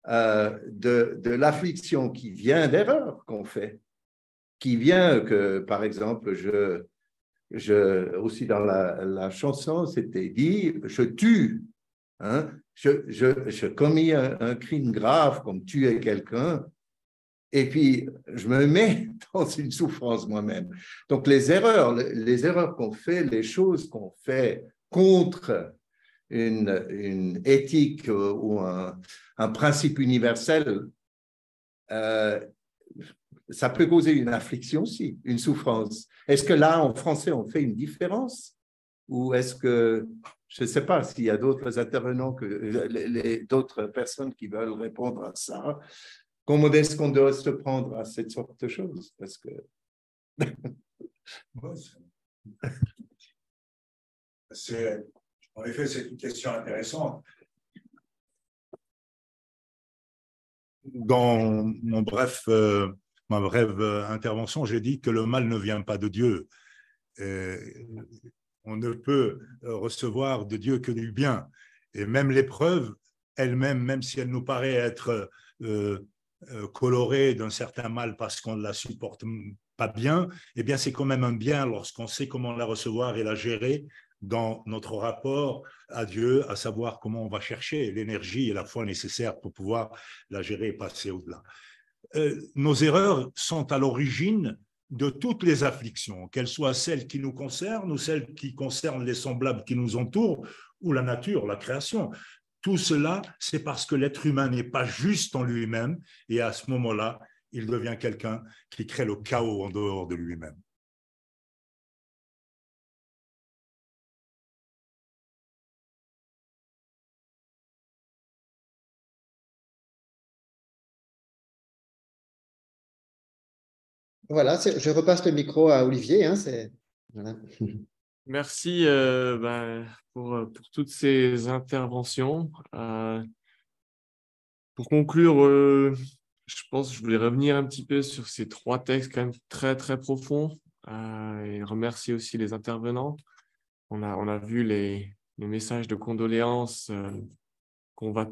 de l'affliction qui vient d'erreurs qu'on fait, qui vient que, par exemple, aussi dans la chanson, c'était dit, je tue, hein, je commis un crime grave comme tuer quelqu'un, et puis je me mets dans une souffrance moi-même. Donc les erreurs qu'on fait, les choses qu'on fait contre une éthique ou un principe universel, ça peut causer une affliction aussi, une souffrance. Est-ce que là, en français, on fait une différence? Ou est-ce que, je ne sais pas s'il y a d'autres intervenants, d'autres personnes qui veulent répondre à ça. Comment est-ce qu'on doit se prendre à cette sorte de choses? Parce que... En effet, c'est une question intéressante. Dans ma brève intervention, j'ai dit que le mal ne vient pas de Dieu. On ne peut recevoir de Dieu que du bien. Et même l'épreuve elle-même, même si elle nous paraît être colorée d'un certain mal parce qu'on ne la supporte pas bien, eh bien c'est quand même un bien lorsqu'on sait comment la recevoir et la gérer dans notre rapport à Dieu, à savoir comment on va chercher l'énergie et la foi nécessaires pour pouvoir la gérer et passer au-delà. Nos erreurs sont à l'origine de toutes les afflictions, qu'elles soient celles qui nous concernent ou celles qui concernent les semblables qui nous entourent ou la nature, la création. Tout cela, c'est parce que l'être humain n'est pas juste en lui-même et à ce moment-là, il devient quelqu'un qui crée le chaos en dehors de lui-même. Voilà, je repasse le micro à Olivier. Hein, voilà. Merci pour toutes ces interventions. Pour conclure, je pense que je voulais revenir un petit peu sur ces 3 textes quand même très, très profonds et remercier aussi les intervenants. On a vu les messages de condoléances qu'on va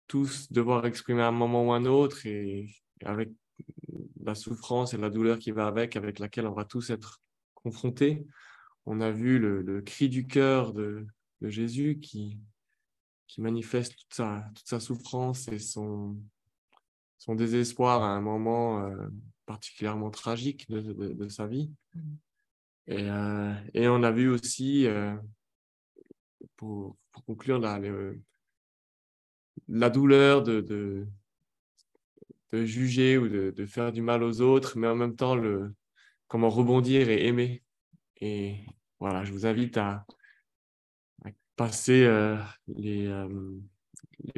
tous devoir exprimer à un moment ou à un autre et avec la souffrance et la douleur qui va avec laquelle on va tous être confrontés. On a vu le cri du cœur de Jésus qui manifeste toute sa souffrance et son désespoir à un moment particulièrement tragique de sa vie. Et on a vu aussi, pour conclure, la douleur de juger ou de faire du mal aux autres, mais en même temps, comment rebondir et aimer. Et voilà, je vous invite à passer les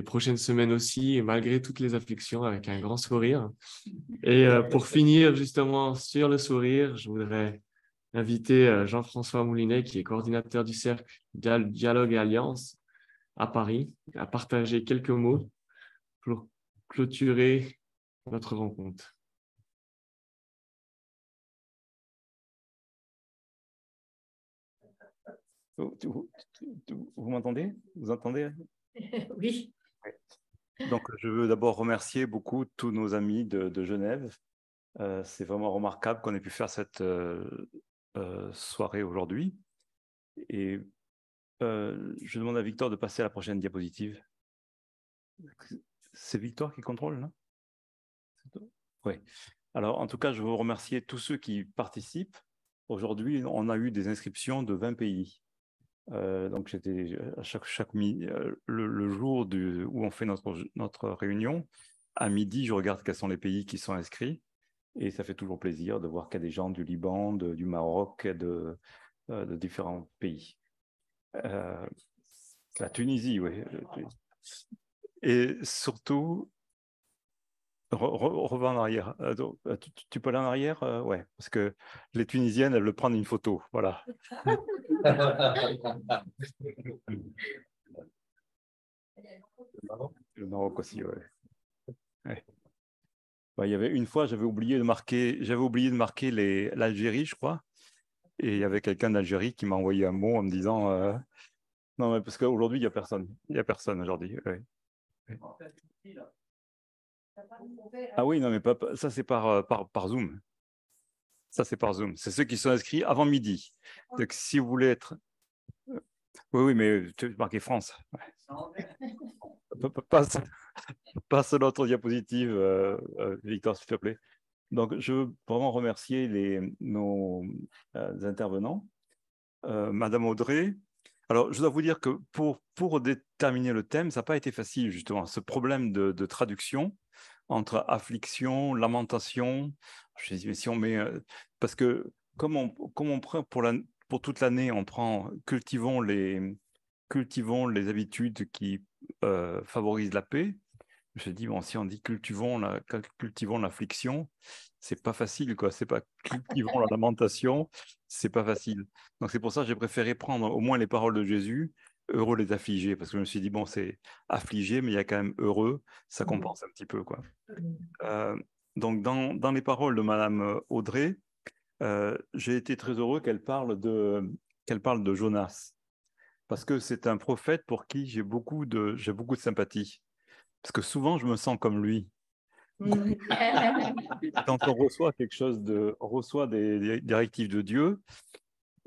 prochaines semaines aussi, malgré toutes les afflictions, avec un grand sourire. Et pour finir justement sur le sourire, je voudrais inviter Jean-François Moulinet, qui est coordinateur du cercle Dialogue et Alliance à Paris, à partager quelques mots pour clôturer notre rencontre. Vous m'entendez? Vous entendez? Oui. Donc, je veux d'abord remercier beaucoup tous nos amis de Genève. C'est vraiment remarquable qu'on ait pu faire cette soirée aujourd'hui. Et je demande à Victor de passer à la prochaine diapositive. C'est Victor qui contrôle, non? Oui. Alors, en tout cas, je veux remercier tous ceux qui participent. Aujourd'hui, on a eu des inscriptions de 20 pays. Donc, j'étais à le jour où on fait notre réunion, à midi, je regarde quels sont les pays qui sont inscrits. Et ça fait toujours plaisir de voir qu'il y a des gens du Liban, du Maroc, de différents pays. La Tunisie, oui. Et surtout, reviens en arrière. Tu peux aller en arrière? Ouais, parce que les Tunisiennes, elles veulent prendre une photo. Voilà. Le Maroc aussi, ouais. Ouais. Bah, il y avait une fois, j'avais oublié de marquer l'Algérie, je crois. Et il y avait quelqu'un d'Algérie qui m'a envoyé un mot en me disant non, mais parce qu'aujourd'hui, il n'y a personne. Il n'y a personne aujourd'hui. Ouais. Ouais. Ah oui, non, mais ça, c'est par Zoom. Ça, c'est par Zoom. C'est ceux qui sont inscrits avant midi. Donc, si vous voulez être... Oui, mais tu marqué France. Ouais. Passe l'autre diapositive, Victor, s'il te plaît. Donc, je veux vraiment remercier nos intervenants. Madame Audrey, alors je dois vous dire que pour déterminer le thème, ça n'a pas été facile, justement. Ce problème de traduction entre affliction, lamentation, je dis, mais si on met... parce que comme on prend pour toute l'année, on prend cultivons les habitudes qui favorisent la paix. Je me suis dit, bon, si on dit cultivons l'affliction, c'est pas facile, quoi. C'est pas cultivons la lamentation, c'est pas facile. Donc c'est pour ça que j'ai préféré prendre au moins les paroles de Jésus, heureux les affligés, parce que je me suis dit, bon, c'est affligé, mais il y a quand même heureux, ça compense un petit peu, quoi. Donc dans les paroles de Madame Audrey, j'ai été très heureux qu'elle parle de Jonas, parce que c'est un prophète pour qui j'ai beaucoup de sympathie. Parce que souvent, je me sens comme lui. Quand on reçoit des directives de Dieu,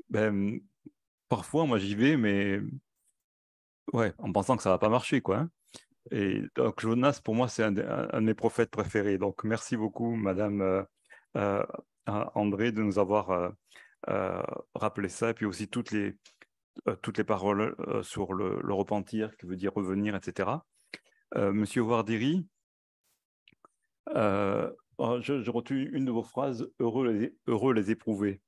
ben, parfois, moi, j'y vais, mais ouais, en pensant que ça ne va pas marcher, quoi. Hein. Et donc, Jonas, pour moi, c'est un de mes prophètes préférés. Donc, merci beaucoup, Madame André, de nous avoir rappelé ça. Et puis aussi toutes les paroles sur le repentir, qui veut dire revenir, etc. Monsieur Wardiri, je retiens une de vos phrases, heureux les éprouver.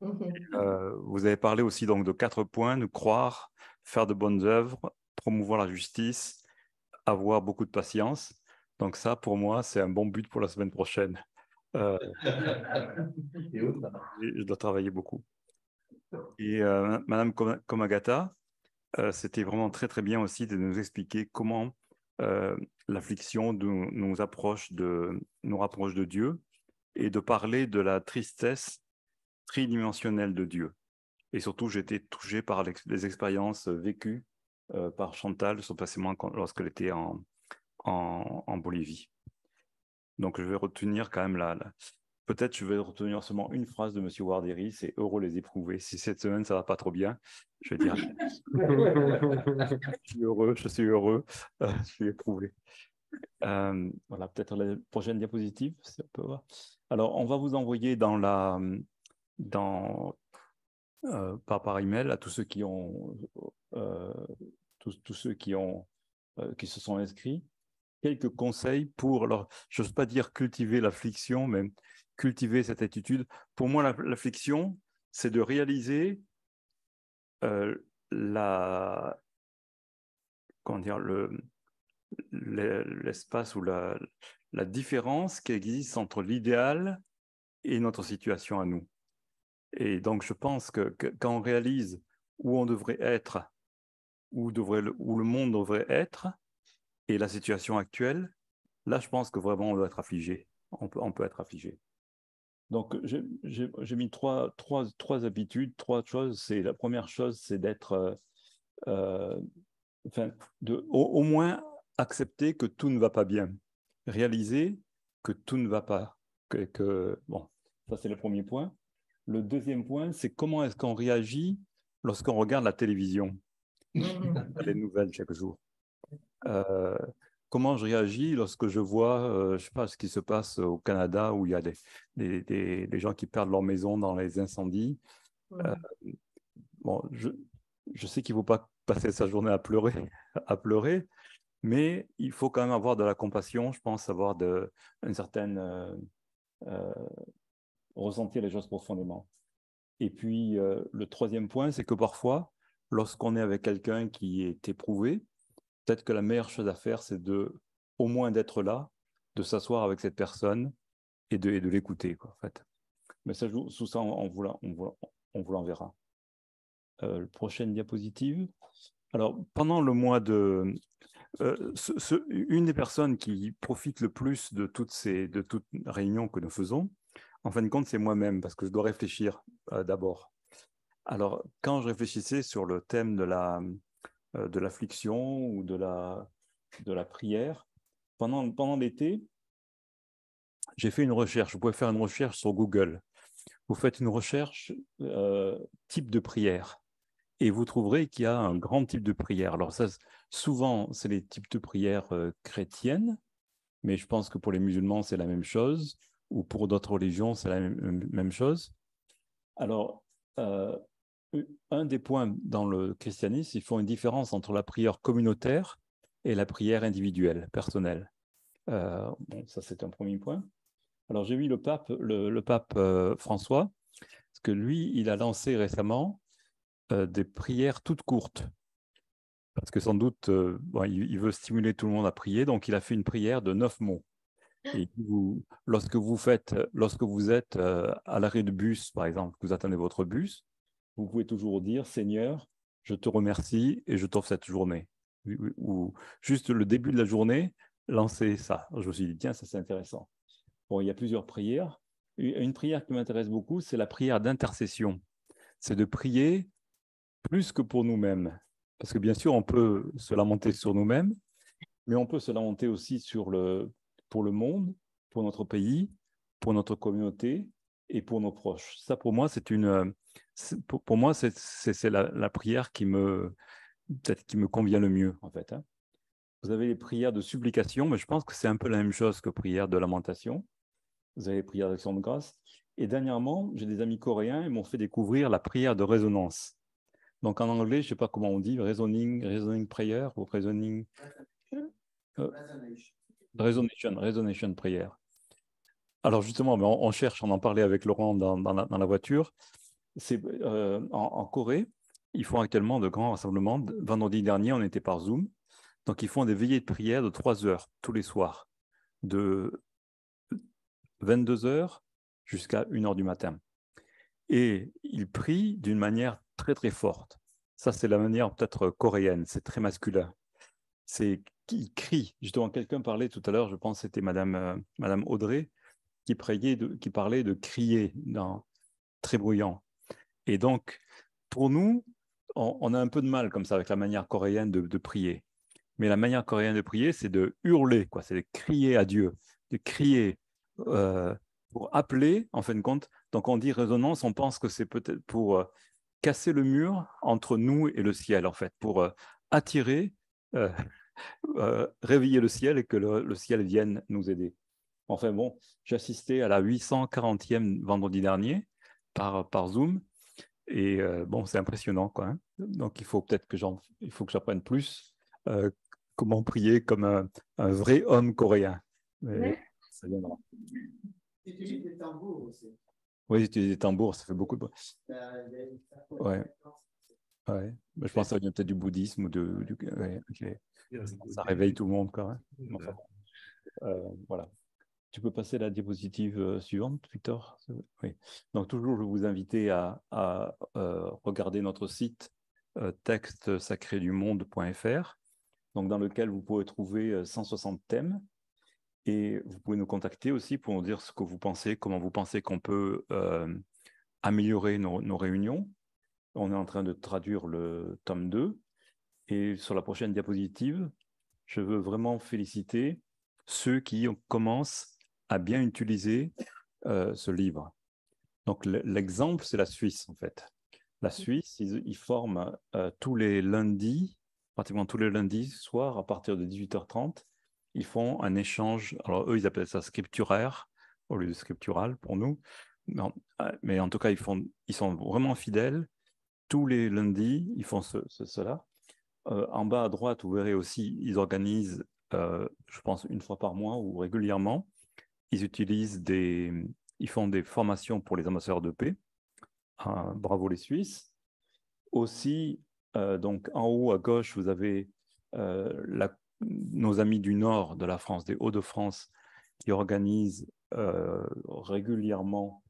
Vous avez parlé aussi donc de 4 points, de croire, faire de bonnes œuvres, promouvoir la justice, avoir beaucoup de patience. Donc ça, pour moi, c'est un bon but pour la semaine prochaine. Je dois travailler beaucoup. Et Madame Komagata, c'était vraiment très très bien aussi de nous expliquer comment l'affliction nous rapproche de Dieu et de parler de la tristesse tridimensionnelle de Dieu. Et surtout, j'ai été touché par les expériences vécues par Chantal, son passement lorsqu'elle était en Bolivie. Donc, je vais retenir quand même peut-être je vais retenir seulement une phrase de M. Wardiri, c'est « heureux les éprouver ». Si cette semaine, ça ne va pas trop bien, je vais dire « je suis heureux, je suis éprouvé ». Voilà, peut-être la prochaine diapositive, si on peut voir. Alors, on va vous envoyer par email à tous ceux qui se sont inscrits quelques conseils pour, alors, je n'ose pas dire cultiver l'affliction, mais cultiver cette attitude. Pour moi, l'affliction, c'est de réaliser l'espace ou la différence qui existe entre l'idéal et notre situation à nous. Et donc, je pense que quand on réalise où on devrait être, où le monde devrait être, et la situation actuelle, là, je pense que vraiment, on doit être affligé. On peut être affligé. Donc, j'ai mis trois habitudes, trois choses. La première chose, c'est d'être, au moins accepter que tout ne va pas bien. Réaliser que tout ne va pas. Bon, ça, c'est le premier point. Le deuxième point, c'est comment est-ce qu'on réagit lorsqu'on regarde la télévision, les nouvelles chaque jour. Comment je réagis lorsque je vois, je sais pas, ce qui se passe au Canada où il y a des gens qui perdent leur maison dans les incendies. Bon, je sais qu'il ne faut pas passer sa journée à pleurer, mais il faut quand même avoir de la compassion, je pense, avoir une certaine ressentir les choses profondément. Et puis, le troisième point, c'est que parfois, lorsqu'on est avec quelqu'un qui est éprouvé, peut-être que la meilleure chose à faire, c'est au moins d'être là, de s'asseoir avec cette personne et de l'écouter, quoi, en fait. Mais ça, sous ça, on vous l'enverra. Prochaine diapositive. Alors, pendant le mois de... une des personnes qui profite le plus de toutes réunions que nous faisons, en fin de compte, c'est moi-même, parce que je dois réfléchir d'abord. Alors, quand je réfléchissais sur le thème de l'affliction ou de la prière, pendant l'été, j'ai fait une recherche. Vous pouvez faire une recherche sur Google. Vous faites une recherche type de prière et vous trouverez qu'il y a un grand type de prière. Alors ça, souvent, c'est les types de prières chrétiennes, mais je pense que pour les musulmans, c'est la même chose, ou pour d'autres religions, c'est la même chose. Alors, un des points dans le christianisme, ils font une différence entre la prière communautaire et la prière individuelle, personnelle. Bon, ça, c'est un premier point. Alors, j'ai vu le pape François, parce que lui, il a lancé récemment des prières toutes courtes. Parce que sans doute, il veut stimuler tout le monde à prier, donc il a fait une prière de 9 mots. Et lorsque vous êtes à l'arrêt de bus, par exemple, que vous attendez votre bus, vous pouvez toujours dire « Seigneur, je te remercie et je t'offre cette journée ». Ou juste le début de la journée, lancez ça. Je me suis dit « Tiens, ça c'est intéressant ». Bon, il y a plusieurs prières. Une prière qui m'intéresse beaucoup, c'est la prière d'intercession. C'est de prier plus que pour nous-mêmes. Parce que bien sûr, on peut se lamenter sur nous-mêmes, mais on peut se lamenter aussi pour le monde, pour notre pays, pour notre communauté et pour nos proches. Ça, pour moi, c'est la prière qui me convient le mieux, en fait. Hein. Vous avez les prières de supplication, mais je pense que c'est un peu la même chose que prière de lamentation. Vous avez les prières d'action de grâce. Et dernièrement, j'ai des amis coréens, ils m'ont fait découvrir la prière de résonance. Donc en anglais, je ne sais pas comment on dit, resoning prayer ou resoning... Resonation prayer. Alors justement, on cherche, on en parlait avec Laurent dans la voiture. En Corée, ils font actuellement de grands rassemblements. Vendredi dernier, on était par Zoom. Donc ils font des veillées de prière de 3 heures tous les soirs, de 22 heures jusqu'à 1 heure du matin. Et ils prient d'une manière très très forte. Ça, c'est la manière peut-être coréenne, c'est très masculin. C'est qu'ils crient. Justement, quelqu'un parlait tout à l'heure, je pense que c'était Madame Audrey, qui parlait de crier, très bruyant. Et donc, pour nous, on a un peu de mal comme ça avec la manière coréenne de prier. Mais la manière coréenne de prier, c'est de hurler, quoi. C'est de crier à Dieu, de crier pour appeler, en fin de compte. Donc, on dit résonance, on pense que c'est peut-être pour casser le mur entre nous et le ciel, en fait, pour attirer, réveiller le ciel et que le ciel vienne nous aider. Enfin bon, j'ai assisté à la 840e vendredi dernier par Zoom. Et bon, c'est impressionnant, quoi. Hein. Donc, il faut peut-être que j'apprenne plus comment prier comme un vrai homme coréen. Mais ça viendra. Tu utilises des tambours aussi. Oui, j'utilise des tambours, ça fait beaucoup de bruit. Ouais. Ouais. Mais je pense que ça vient peut-être du bouddhisme ou ouais, okay. Ça réveille tout le monde, quoi. Hein. Enfin, voilà. Tu peux passer la diapositive suivante, Victor? Oui. Donc, toujours, je vous invite à regarder notre site textesacrédumonde.fr, donc dans lequel vous pouvez trouver 160 thèmes. Et vous pouvez nous contacter aussi pour nous dire ce que vous pensez, comment vous pensez qu'on peut améliorer nos réunions. On est en train de traduire le tome 2. Et sur la prochaine diapositive, je veux vraiment féliciter ceux qui commencent à bien utiliser ce livre. Donc, l'exemple, c'est la Suisse, en fait. La Suisse, ils forment tous les lundis, pratiquement tous les lundis soirs, à partir de 18h30, ils font un échange. Alors, eux, ils appellent ça scripturaire, au lieu de scriptural pour nous. Mais en tout cas, ils sont vraiment fidèles. Tous les lundis, ils font cela. En bas à droite, vous verrez aussi, ils organisent, je pense, une fois par mois ou régulièrement. Ils font des formations pour les ambassadeurs de paix. Bravo les Suisses. Aussi, donc en haut à gauche, vous avez nos amis du nord de la France, des Hauts-de-France, qui organisent régulièrement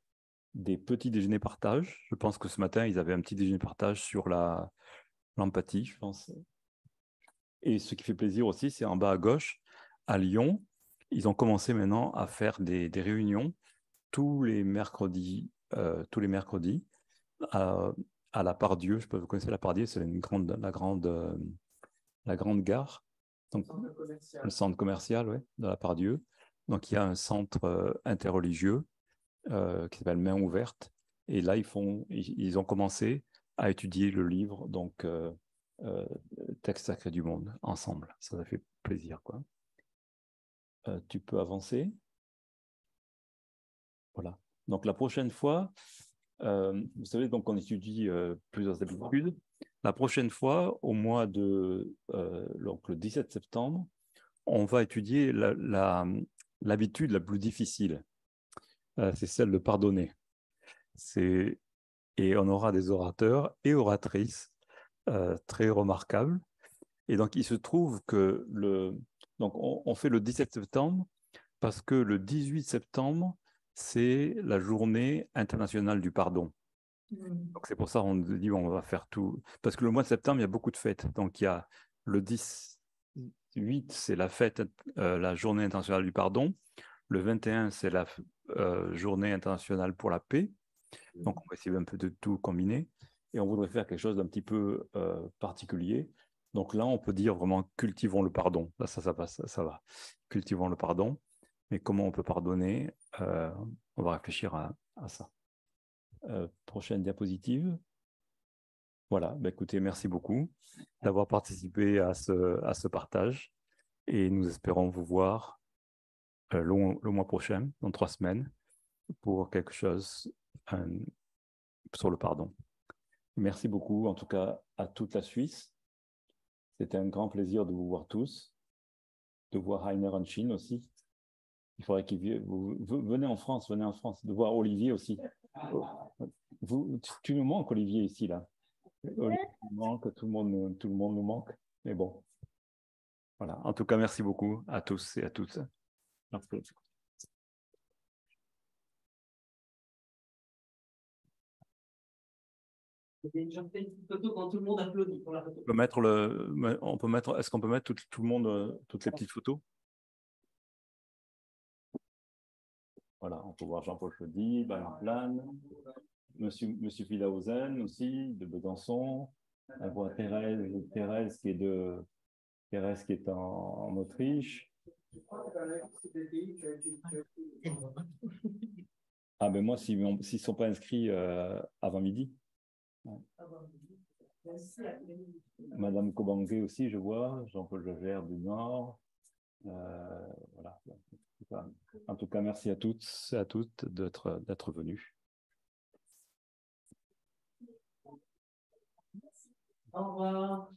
des petits déjeuners partage. Je pense que ce matin, ils avaient un petit déjeuner partage sur l'empathie, je pense. Et ce qui fait plaisir aussi, c'est en bas à gauche, à Lyon, ils ont commencé maintenant à faire des réunions tous les mercredis à la Part-Dieu. Je sais pas, vous connaissez la Part-Dieu, c'est la grande gare, donc le centre commercial, ouais, de la Part-Dieu. Donc il y a un centre interreligieux qui s'appelle Main ouverte. Et là, ils ont commencé à étudier le livre, donc Texte sacré du monde, ensemble. Ça fait plaisir, quoi. Tu peux avancer. Voilà. Donc la prochaine fois, vous savez, donc on étudie plusieurs habitudes. La prochaine fois, au mois de donc le 17 septembre, on va étudier l'habitude la plus difficile. C'est celle de pardonner. Et on aura des orateurs et oratrices très remarquables. Et donc, il se trouve que donc on fait le 17 septembre parce que le 18 septembre, c'est la journée internationale du pardon. Donc, c'est pour ça qu'on dit on va faire tout. Parce que le mois de septembre, il y a beaucoup de fêtes. Donc, il y a le 18, c'est la fête, la journée internationale du pardon. Le 21, c'est la journée internationale pour la paix. Donc, on va essayer un peu de tout combiner. Et on voudrait faire quelque chose d'un petit peu particulier. Donc là, on peut dire vraiment cultivons le pardon. Là, ça passe, ça va. Cultivons le pardon. Mais comment on peut pardonner on va réfléchir à ça. Prochaine diapositive. Voilà. Bah, écoutez, merci beaucoup d'avoir participé à ce partage. Et nous espérons vous voir le mois prochain, dans 3 semaines, pour quelque chose sur le pardon. Merci beaucoup, en tout cas, à toute la Suisse. C'était un grand plaisir de vous voir tous, de voir Heiner Hanschin aussi. Il faudrait vous venez en France, de voir Olivier aussi. Tu nous manques, Olivier, ici, là. Olivier nous manque, tout le monde nous manque. Mais bon, voilà. En tout cas, merci beaucoup à tous et à toutes. Merci. J'ai fait une photo quand tout le monde applaudit pour la photo. Est-ce qu'on peut mettre tout le monde, toutes les petites photos? Voilà, on peut voir Jean-Paul Chaudy, Bernard Plane, Monsieur Filhausen aussi, de Besançon. On voit Thérèse qui est en Autriche. Ah ben moi, s'ils ne sont pas inscrits avant midi. Ouais. Madame Kobangué aussi, je vois, Jean-Paul Jogère du Nord. Voilà. En tout cas, merci à toutes et à toutes d'être venus. Au revoir.